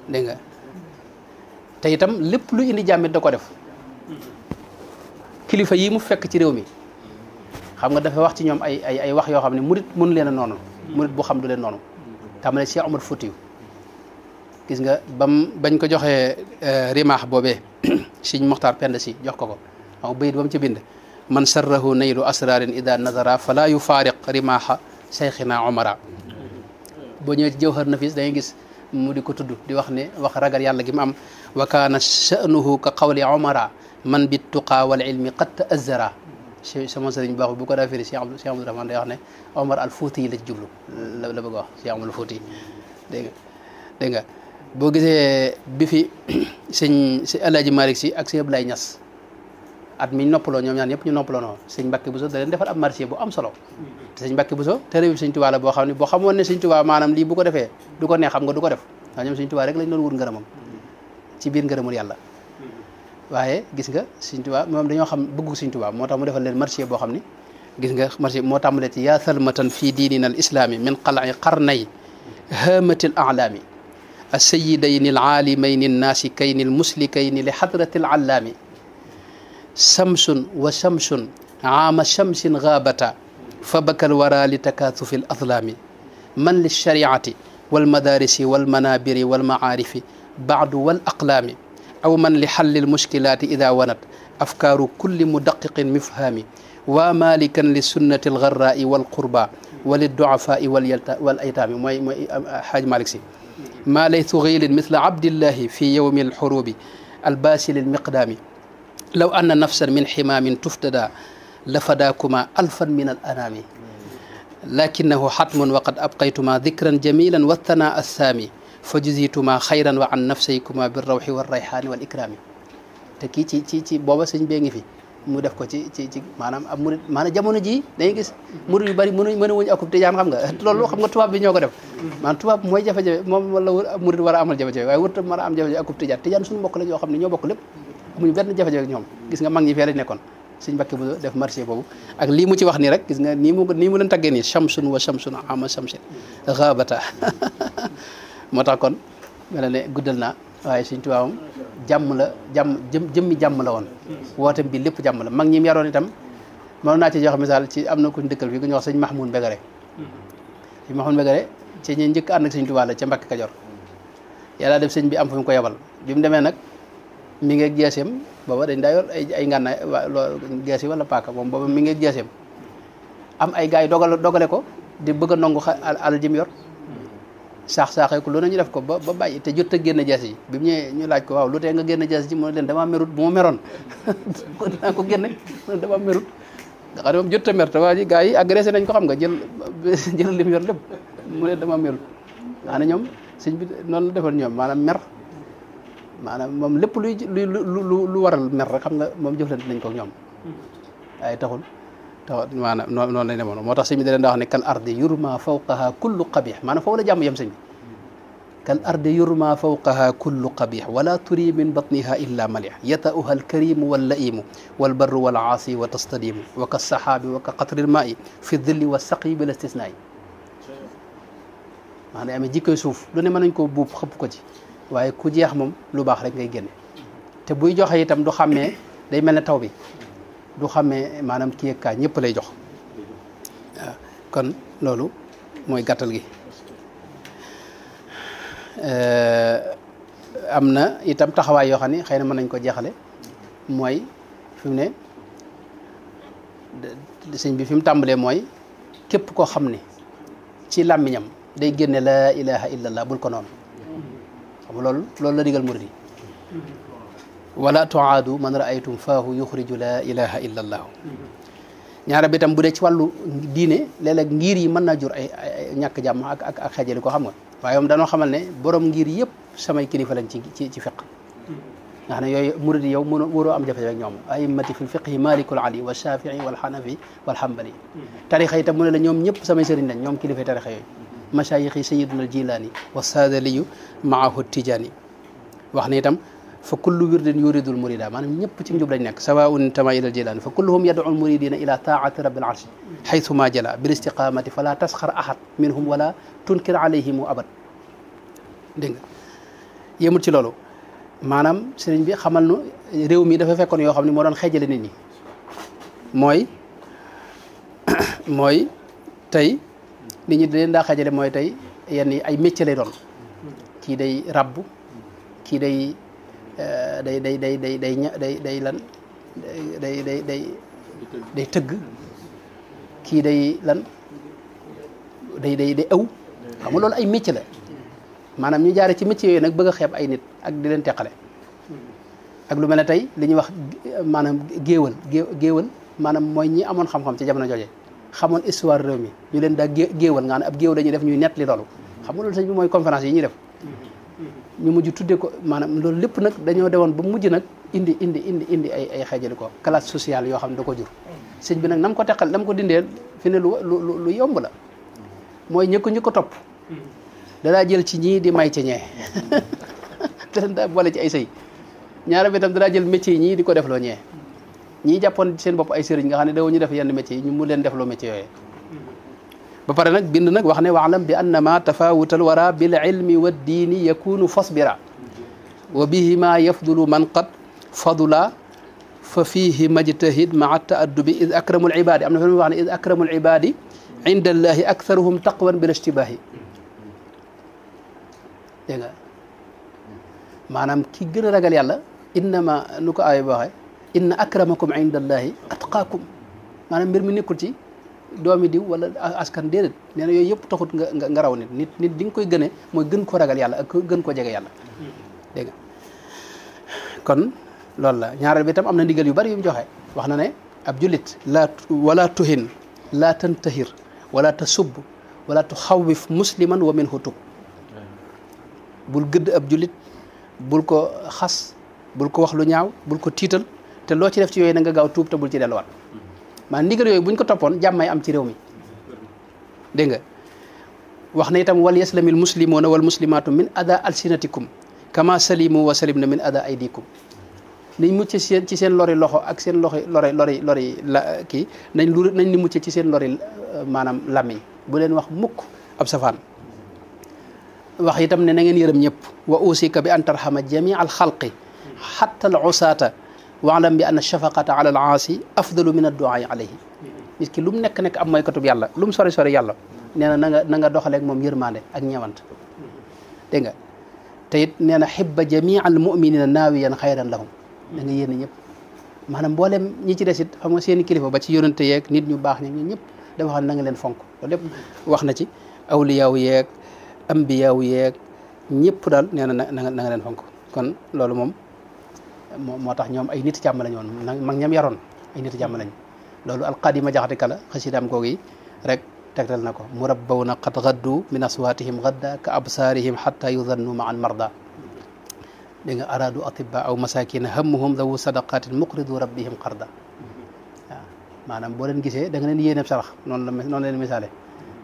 dégg nga te itam lépp lu indi jàmmit da ko def kilifa yi mu fekk ci réew mi xam nga dafa wax ci ñoom ay wax yoo xam ne murid mënu leen a noonu murid bu xam du leen noonu tàmbale Cheikh Omar Foutiyou gis nga bañ ko joxee rimaax boobee Sëñ Moxtaar Penda Si jox ko xam bayit ba mu ci bind man sarrahu naylu asrarin ida nazara fala yufaariq rimaaxa cheikhina omara boo ñëwee ci jawhar nafis da ngay gis mu di ko tudd di wax ne wax ragal yàlla gi mu am wa kaana sha'nuhu ka qawli omara man bi tuqaa wal ilmi qad ta'azzara sama sëriñ baax bu ko daa firi Cheikh Abdou Rahman day wax ne Omar al Fouti yi la ci jublu la bëgg a wax Cheikh Omar al Fouti dégg nga boo gisee bi fi sëñ Alaaji Malick Si ak sëñ Abdoulaye Niass at mi noppaloo ñoom ñaan ñëpp ñu noppaloo noonu sëñ Mbàkke Buso da leen defal ab marché bu am solo te sëñ Mbàkke Buso téere bi sëñ Tuubaa la boo xam ne boo xamoon ne sëñ Tuubaa maanaam lii bu ko defee du ko neex xam nga du ko def ndax ñoom sëñ Tuubaa rek lañ doon wut ngërëmam ci biir ngërëmul yàlla waaye gis nga sëñ Tuubaa moom dañoo xam bëggu sëñ Tuubaa moo tax mu defal leen marché boo xam ni gis nga marché moo tàmbalee ci yaa salmatan fii diinina al islaami min qalai qarnay haamatil alaami السيدين العالمين الناسكين المسلكين لحضرة العلام شمس وشمس عام شمس غابتا فبكى الورى لتكاثف الأظلام من للشريعة والمدارس والمنابر والمعارف بعد والأقلام أو من لحل المشكلات إذا ونت أفكار كل مدقق مفهام ومالكا للسنة الغراء والقربى وللضعفاء والأيتام حاج مالك سي ما ليث غيل مثل عبد الله في يوم الحروب الباسل المقدام لو أن نفسا من حمام تفتدى لفداكما ألفا من الأنام لكنه حتم وقد أبقيتما ذكرا جميلا والثناء السامي فجزيتما خيرا وعن نفسيكما بالروح والريحان والإكرام تكي تي بابا سيñ bee ngi fi mu def ko ci maanaam ab murid maanaam jamono ji dañuy gis murid yu bari mën wuñu akub tijaan xam nga loolu xam nga tubaab bi ñoo ko def maanaam tubaab mooy jafe-jafe moom wala murid war a amal jafe-jafe waaye wërta mën a am jafe-jafe akub tijaan suñu mbokk la ñoo xam ne ñoo bokk lépp amuñu benn jafe-jafe ak ñoom gis nga mag ñi fee lañ nekkoon Sëñ Mbàkke bu def marché boobu ak lii mu ci wax nii rek gis nga nii mu leen taggee nii shamsun wa shamsun ama shamsin ghabata moo tax kon mel ne guddal naa waaye Sëñ Tuubaa moom jàmm la jëmmi jàmm la woon wootem bi lépp jàmm la mag ñi mu yaroon itam mënoon naa ci jox misaal ci am na kuñ dëkkal fii ku ñu wax sëñ Mahmoud Mbegere sëñ Mahmoud Mbegere ci ñi njëkk ànd ak Sëñ Tuubaa la ca Mbàkke Kajoor yàlla def sëñ bi am fu mu ko yebal bi mu demee nag mi ngi ak jeeseem booba dañ daa yor ay ngànnaay jees yi wala paaka moom booba mi ngi ak jeeseem am ay gars yi dogale ko di bëgg a nangu alal ji mu yor saaxee ko loolu ñu def ko ba bàyyi te jot a génn jees yi bi mu ñëwee ñu laaj ko waaw lu tee nga génn jees ji mu ne leen damaa merut bu ma meroon dinaa ko génne mu ne damaa merut nga xam ne moom jot a mer te waa ji gars yi agressé nañ ko xam nga jël li mu yor lépp mu ne damaa merut nga xam ne ñoom sëñ bi noonu la defal ñoom maanaam mer maanaam moom lépp lu waral mer rek xam nga moom jëflante nañ ko ak ñoom waaye taxul maanaam noonu lañ demoon moo tax sëñ bi da leen daa wax ne kal ardi yurma fawqaha kullu qabih maanaam foofu la jàmm yem sëñ bi kal ardi yurma fawqaha kullu qabih wala turi min batniha illa malih yata'uha alkarimu wallaimu walbarru walaasi wa tastadimu wa ka saxaabi wa ka qatri lmaai fi dilli wa saqi bil istisnaai maanaam amee jikkoy suuf lu ne mën nañ ko buub xëpp ko ci waaye ku jeex moom lu baax rek ngay génne te buy joxe itam du xàmmee day mel ne taw bi du xàmmee maanaam kii ak kaa ñëpp lay jox waaw kon loolu mooy gàttal gi am na itam taxawaay yoo xam ne xëy na mën nañ ko jeexale mooy fi mu ne sëñ bi fi mu tàmbalee mooy képp koo xam ne ci làmmiñam day génne laa ilaha illallah bul ko noonu xam nga loolu la digal murid yi wala tuaadu man raaytum faahu yuxriju laa ilaha illa allaahu ñaara bi tam bu dee ci wàllu diine léeg-léeg ngir yi mën naa jur ay ñàkk jàmm ak xejali ko xam nga waaye moom dañoo xamal ne borom ngir yëpp samay kilifa lañ ci fiq nga xam ne yooyu murid yi yow mënoo waroo am jafe-jafe ak ñoom a'immati fi lfiqhi malikul ali wa shafii wal xanafi wal xambali tarixa yi tam mu ne la ñoom ñëpp samay sëriñ lañ ñoom kilifa tarixa yooyu mashayixi sayiduna aljilaani wa saadaliyu maahu tijaani wax ne itam fa kullu wirdin yuridul murida maanaam ñëpp ci njub lañ nekk sawaun tama ila aljilaani fa kulluhum yad'u almuridina ila taati rabbil arshi xaytu ma jala bil istiqamati fala tasxar ahad minhum wala tunkir alayhimu abad dégg nga yemul ci loolu maanaam sëriñ bi xamal nu réew mi dafa fekkoon yoo xam ne moo doon xeejale nit ñi mooy tey nit ñi leen daa xajale mooy tey yenn yi ay métier lay doon kii day rabb kii day lan day tëgg kii day lan day aw xam nga loolu ay métier la maanaam ñu jaare ci métier yooyu nag bëgg a xeeb ay nit ak di leen teqale ak lu mel ne tey li ñuy wax maanaam géewal maanaam mooy ñi amoon xam-xam ci jamono jooje xamoon histoire réew mi ñu leen daa géewal nga ne ab géew la ñuy def ñuy nett li loolu xam nga loolu sëñ bi mooy conférence yi ñuy def ñu mujj tuddee ko maanaam loolu lépp nag dañoo dewoon ba mujj nag indi ay xeejali ko classe sociale yoo xam ne da ko jur sëñ bi nag nam ko teqal nam ko dindee fi ne lu yomb la mooy ñi ko topp danaa jël ci ñii di may ci ñee te daa boole ci ay sëy ñaara bi tam danaa jël métier yi ñii di ko defloo ñee ñii jàppoon seen bopp ay sëriñ nga xam ne daw ñu def yenn métier yi ñu mu leen defloo métier yooyu ba pare nag bind nag wax ne waalam bi annama tafawutal wara bil ilmi wa diini yakunu fasbira wa bihima yafdulu man qad fadula fa fihi majtahid maa taaddubi id akramul ibadi am na fa wax ne id akramul ibadi inda allahi aktharuhum taqwan bila ishtibahi dégg nga maanaam ki gën a ragal yàlla innama nu ko aaya bi waxee inna akramakum inda allahi atqaakum maanaam mbir mi nekkul ci doomi diw wala askan déedéet nee na yooyu yëpp taxut nga raw nit di nga koy gëne mooy gën ko ragal yàlla ak gën ko jege yàlla dégg nga kon loolu la ñaareel bi tam am na ndigal yu bari yu mu joxe wax na ne ab jullit wala tuhin la tantahir wala tasub wala tuxawif musliman wa minhu tub bul gëdd ab jullit bul ko xas bul ko wax lu ñaaw bul ko tiital te loo ci def ci yooyu na nga gaaw tuub te bul ci delluwaat maa ndigal yooyu buñ ko toppoon jàmmay am ci réew mi dégg nga wax na itam wal yaslamil muslimuna wal muslimatu min ada alsinatikum kama salimu wa salimna min ada aydikum nañ mucc ci seen lori loxo ak seen lori la kii nañ ni mucc ci seen lori maanaam làmmiñ bu leen wax mukk ab safaan wax itam ne na ngeen yërëm ñëpp wa usika bi an tarhama jamia al xalqi xatta al usata waalam bi anna shafaqata ala al aasi afdalu min adduaai alayhi nit ki lu mu nekk am moykatub yàlla lu mu sori yàlla nee na na nga doxaleeg moom yërmande ak ñewant dégg nga te it nee na xibba jamia al muminina naawiyan xayran lahum da nga yéene ñëpp maanaam mboolem ñi ci desit xam nga seeni kilifa ba ci yonante yeeg nit ñu baax ñi ñëpp dafa xam ne na nga leen fonk loolu lépp wax na ci awliyaaw yeeg ambiyaaw yeeg ñëpp daal nee na na nga leen fonk kon loolu moom moo tax ñoom ay nit jàmm lañu woon mag ñam yaroon ay nit jàmm lañu loolu alqadima jaxate kala xasidaam googu rek tegtal na ko murabbawna qad gaddu min aswatihim gadda ka absaarihim xatta yudannu ma an marda dégg nga aradu atibba aw masakina hammuhum dawu sadaqatin muqridu rabbihim qarda waaw maanaam boo leen gisee da nga leen yéeneeb sarax noonu leen misaale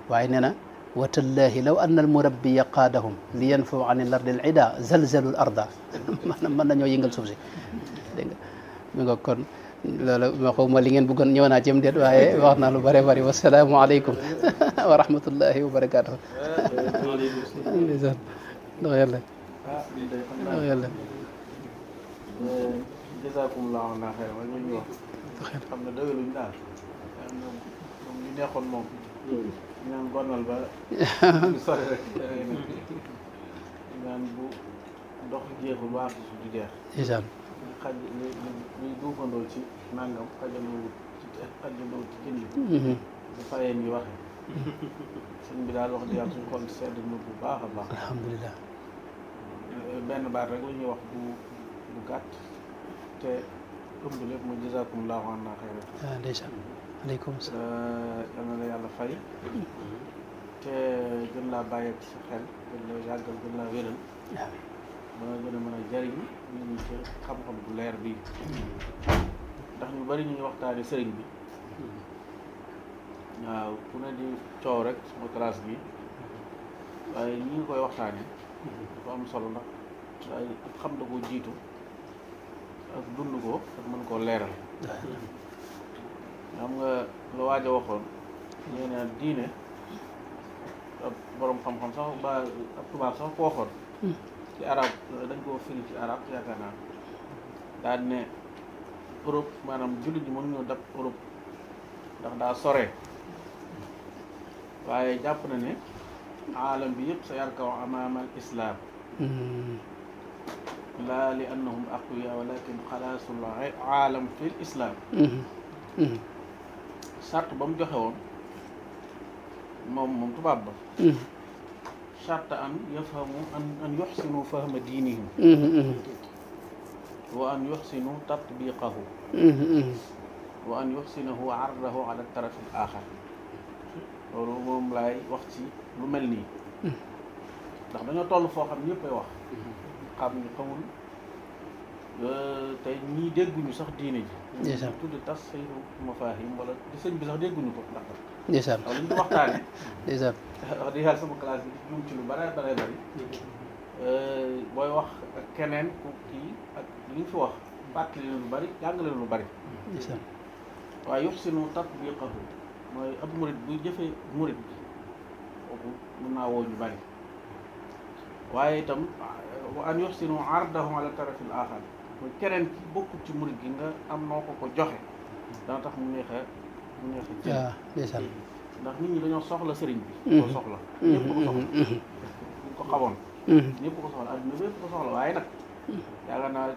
waaye nee na watallahi law anna almurabbiya qaadahum li yanfaw an il ardi al ida zalzalu l arda maanaam mën nañoo yëngal suuf si dégg nga mi nga kon loolu ma xaw ma li ngeen bëggoon ñëw naa ci am déet waaye wax naa lu bare bari wasalaamu aleykum wa rahmatullahi wa barakatuh ndax yàlla ndax yàlla jazakumullahu xayran wala ñu wax xam ne doyaluñ daal moom ñu neexoon moom ñaan gonal ba du sori rek ñaan bu ndox jeexul waa su du jeex incha xaj luy duufandoo ci nangam xajanoo ci jënd bu fayeen yi waxe sëñ bi daal wax di yàlla suñu xol sedd na bu baax a baax alhamdulilah benn baat rek la ñuy wax bu gàtt te ëmb lépp mu jazakumullahu anna xayran ndeysaan aleykum salaam yal na la yàlla fay te gën laa bàyyi ak sa xel gën la yàggal gën laa wéral ba nga gën a mën a jariñ nit ñi ci xam-xam bu leer bi ndax ñu bari ñuy waxtaane sëriñ bi waaw ku ne di coow rek sama classe bi waaye ñi ngi koy waxtaane dafa am solo ndax waaye xam da koo jiitu ak dund ko ak mën koo leeral xam nga la waaj a waxoon nee na diine ab borom xam-xam sax ba ab tubaab sax ko waxoon ci arab dañ koo firi ci arab yaakaar naa daal ne Europe maanaam jullit ñi mënuñoo dab Europe ndax daa sore waaye jàpp na ne aalam bi yëpp sa yarkaw amaama al islam laa li annahum aqwiya walakin xalaasul aalam fi l islam charte ba mu joxe woon moom tubaab ba charte an yafhamu an yuxsinu fahma diinihim wa an yuxsinu tatbiqahu wa an yuxsinahu ardahu ala taraf al axar loolu moom laay wax ci lu mel nii ndax dañoo toll foo xam ñëpp ay wax xam ñu xamul tey ñii dégguñu sax diine ji. ndeysaan ñu tudde tas say mafahim wala di sëñ bi sax dégguñu ko ndax ndeysaan waaw li ñu waxtaane ndeysaan wax dëgg yàlla sama classe bi di juum ci lu bare bare bari booy wax ak keneen ku kii ak li nga fi wax fàttali leen lu bari jàngale lu bari ndeysaan waaye yuhsinu tatbiqahu mooy ab murit buy jëfee murit bi kooku mën naa woo ñu bari waaye itam wa an yuhsinu ardahu ala tarafil axar mooy keneen ki bokkul ci murit gi nga am noo ko joxe dana tax mu neex a ci waaw ndeysaan ndax nit ñi dañoo soxla sëriñ bi ko soxla ñëpp ko soxla ñu ko xamoon ñëpp ko soxla adduna bépp ko soxla waaye nag yaakaar naa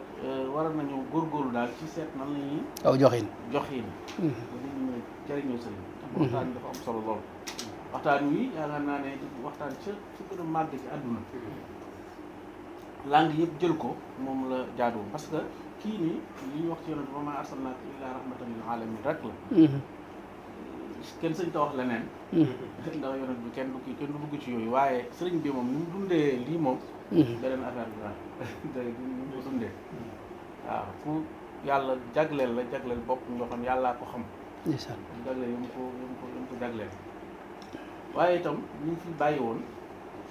war nañu góorgóorlu daal ci seet nan la ñuy aw joxin ba nit ñi mën a jëriñoo sëriñ bi tax waxtaan bi dafa am solo lool waxtaan wi yaakaar naa ne waxtaan ca fi gën a màgg ci àdduna langue yëpp jël ko moom la jaaduwul parce que kii nii li ñu wax ci yonent wa maa arsalnaaka illaa rahmatan lil aalamiin rek la kenn sëñ ta wax leneen ndax yonent bi kenn du dugg ci yooyu waaye sëriñ bi moom ni mu dundee lii moom beneen affaire bi daal dégg ni mu ko dundee waaw ku yàlla jagleel la jagleel bopp ñoo xam yàllaa ko xam jagleel yi mu ko jagleel waaye itam ñu fi bàyyi woon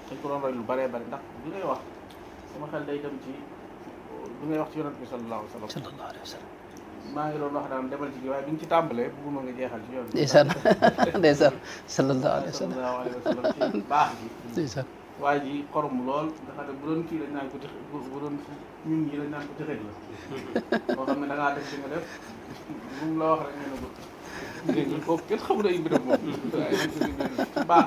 dañ ko doon roy lu bëree bëri ndax bi ngay wax sama xel day dem ci bi ngay wax ci yonent bi sallallahu alayhi wa sallam maa ngi doon wax daan demal ci gi waaye bi nga ci tàmbalee bëgguma nga jeexal ci yoon bi ndeysaan sallallahu alayhi wa sallam ci baax gi ndeysaan waa ji xorom lool nga xam ne bu doon kii dañ naan ko ci bu doon ñun ñi dañ naan ko ci xëj la moo xam ne da ngaa def ci nga def bu mu la wax rek ñu ne ko dégg nga kooku kenn xamul ay mbiram moom waaye nañ ko ci baax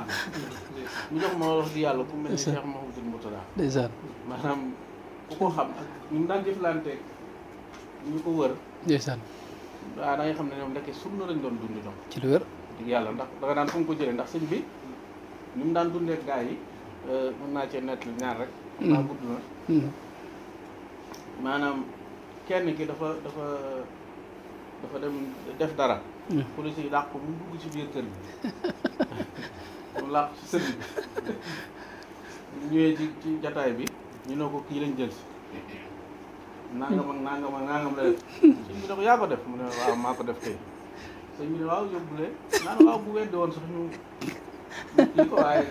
ñu jox ma wax di yàlla ku mel ni Cheikh Mouhamadoul Mourtada ndeysaan maanaam ku ko xam ak ñu mu daan jëflanteeg ñu ko wër ndeysaan waaw da ngay xam ne ñoom ndekk sunna lañ doon dund ñoom ci lu wér dig yàlla ndax da nga daan fu mu ko jëlee ndax sëñ bi ni mu daan dundee gaa yi mën naa cee nettali ñaar rek xam naa gudd na maanaam kenn ki dafa dem def dara police yi dàq ko mu dugg ci biir kër gi mu làq ci sëñ bi ñëwee ci jataay bi ñu ne ko kii lañ jël si nangam ak nangam la def sëñ bi da ko yaa ko def mu ne waaw maa ko def kay sëñ bi ne waaw yóbbulee naan waaw bu weddi woon sax ñu kii ko waaye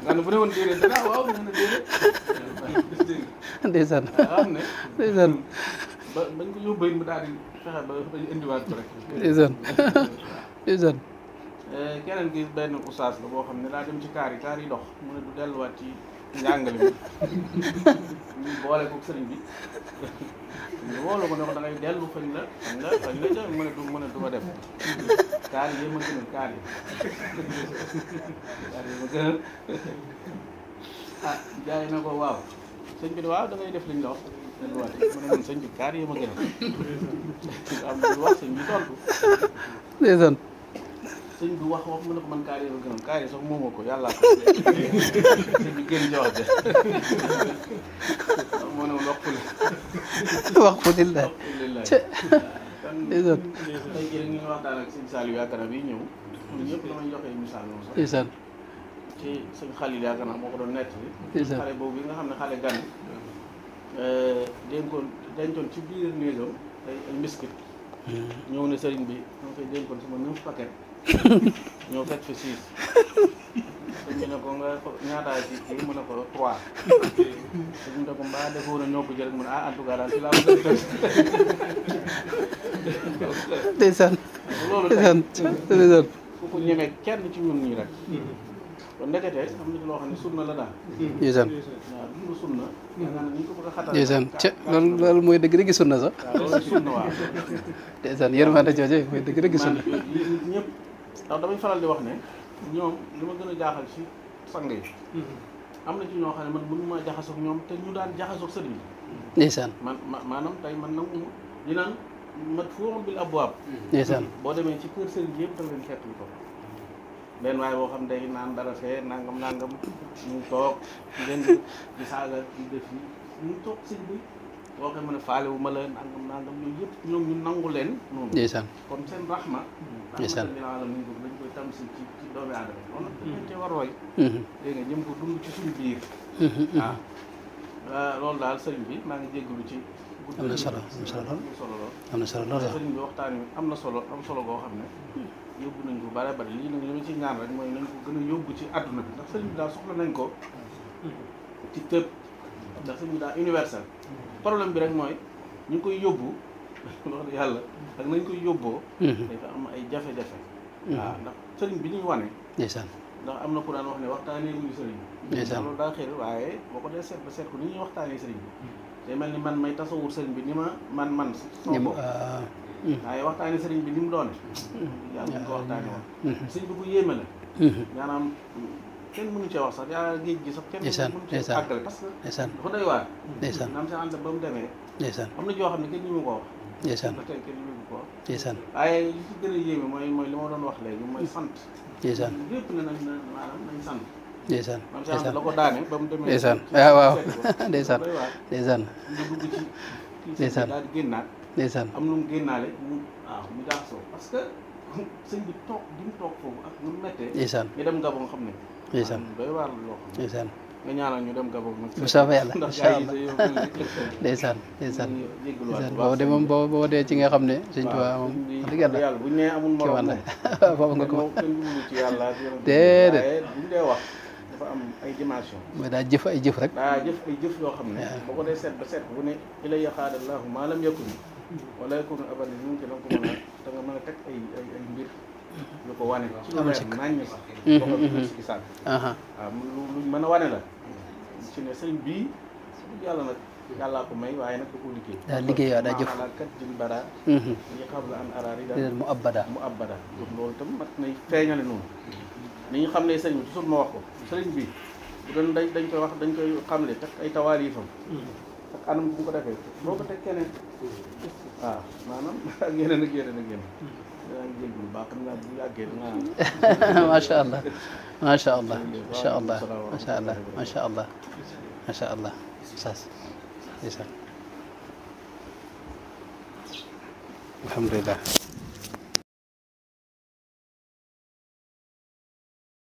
nga ne bu ne woon déedéet danaa waaw nee na déedéet ndeysaan xam ne ndeysaan ba bañ ko yóbbee mu daal di fexe ba dañu indiwaat ko rek ndeysaan ndeysaan keneen gi benn oustaz la boo xam ne daa dem ci kaar yi dox mu ne du delluwaat ci njàngale mi ñu boole ko sëriñ bi ñu woolu ko ne ko da ngay dellu fañ la jox mu ne du ma def kaar yi ma gënal kaar yi ma gënal ah jaay na ko waaw sëñ bi ne waaw da ngay def liñ la wax delluwaat mu ne man sëñ bi kaar yi ma gënal am na lu wax sëñ bi tontu ndeysaan sëñ bi wax mu ne ko man kaar yi ma gënal kaar yi sax moomoo ko yàllaa ko sëñ bi gën ci wax de moo ne wax fuli wax fudillah ndeysaan tey jii rek ñu ngi waxtaan ak sëñ Saliou yaakaar naa bi ñëw ñun ñëpp damay joxee misaal moom sax ndeysaan ci sëñ Khalil yaakaar naa moo ko doon nettali xale boobu bi nga xam ne xale gan dencoon ci biir néegam ay mbiskit ñëw ne sëriñ bi ñoo koy dénkoon sama 9 paquet ñoo fekk fi 6 sëñ bi ne ko nga ñaataay ci kii mu ne ko 3 sëñ bi ne ko mbaa defoo na ñoo ko jël mu ne en tout cas daal ci laa ko def ndeysaan loolu ndeysaan ku ko ñemee kenn ci ñun ñii rek kon ndekete am na ci loo xam ne sunna la daal ndeysaan waaw dund sunna yaakaar naa ni ñu ko bëgg a xatal ndeysaan loolu mooy dëgg dëgg sunna sax waaw loolu sunna waaw ndeysaan yërmande jooje mooy dëgg dëgg sunna ñëpp ndax damay faral di wax ne ñoom li ma gën a jaaxal ci sang yi am na ci ñoo xam ne man mënu maa jaxasoog ñoom te ñu daan jaxasoog sëriñ bi ndeysaan maanaam tey man nag di naan mat fuuxam bil abwaab ndeysaan boo demee ci kër sëriñ bi yëpp da leen fekk ko benn waaye boo xam day naan dara fee nangam ñu toog ngeen di saaga di def yi ñu toog sëñ bi boo xam ne faale wu ma la nangam yooyu yëpp ñoom ñu nangu leen noonu ndeysaan kon seen raxma ndeysaan dañ koy tamsi ci doomi aadama loolu dañ cee war roy léegi nga jëm ko dund ci suñu biir waaw loolu daal sëriñ bi maa ngi jéggalu ci. am na solo am na solo lool am na solo lool. sëriñ bi waxtaan wi am na solo goo xam ne yóbbu nañ ko bare bare lii nag li ma ci ñaan rek mooy nañ ko gën a yóbbu ci àdduna bi ndax sëriñ bi daal soxla nañ ko ci tëb ndax sëriñ bi daal universel problème bi rek mooy ñu ngi koy yóbbu wax dëgg yàlla ak nañ koy yóbboo dafa am ay jafe-jafe waaw ndax sëriñ bi ñuy wane ndeysaan ndax am na ku daan wax ne waxtaanee wuñu sëriñ bi ndeysaan loolu daa xër waaye boo ko dee seet ba seet ko ni ñuy waxtaanee sëriñ bi day mel ni man may tasawur sëriñ bi ni ma man sama bopp waaye waxtaanee sëriñ bi ni mu doone yàlla ñu ko waxtaane woon sëriñ bi bu yéeme la maanaam kenn mënu cee wax sax yaa géej gi sax kenn mënu cee àggale parce que dafa doy waar naam si ànd ba mu demee am na joo xam ne kenn ñu mu ko wax ndeysaan ba tey kenn ñu mu ko wax ndeysaan waaye li ci gën a yéeme mooy li ma doon wax léegi mooy sant ndeysaan lépp ne nañ maanaam nañ sant ndeysaan maam si ànd la ko daane ba mu demee ndeysaan waaw waaw ndeysaan ndeysaan nga dugg ci ndeysaan daal di génnaat ndeysaan am lu mu génnaale mu jaxasoo parce que sëñ bi toog di mu toog foofu ak nu mu méttee ndeysaan ñu dem Gabon xam ne ndeysaan doy waar la loo xam ndeysaan nga ñaanal ñu dem Gabon nag bu soobee yàlla ndax incha gars allah yi ndeysaan ndeysaan jéggaluwaat boo de moom boo dee ci nga xam ne sëñ Tuubaa moom wax dëgg yàlla buñ nee amul morom moom foofu nga ko kenn jublu ci yàlla déedéet waaye buñ dee wax dafa am ay dimension mooy daa jëf ay jëf rek daa jëf ay jëf yoo xam ne boo ko dee seet ba seet bu ne ilay yaxaadallahu maa lam yakun wala yakun abadan ñu ngi ci danga ko mën a da nga mën a teg ay mbir yu ko wane ci lu leer naññ sax boo ko si gisaat waaw luñ mën a wane la ci ne sëriñ bii yàlla nag yàllaa ko may waaye nag da ko liggéey daa liggéey waaw daa jëf ala kat jin bara yi xam la an araari daal mu abada loolu tam mat nay feeñale noonu ni ñu xam ne sëriñ bi toujours ma wax ko sëriñ bi bu doon dañ koy wax dañ koy xamle teg ay tawaalifam ak anam bu ko defee boo ko teg keneen waaw maanaam ak yeneen ak yeneen ak yeneen daa ngi jégg lu baax xam naa bu yàggee dangaa macha allah macha allah macha allah macha allah macha allah macha allah saas ndeysaan alhamdulilah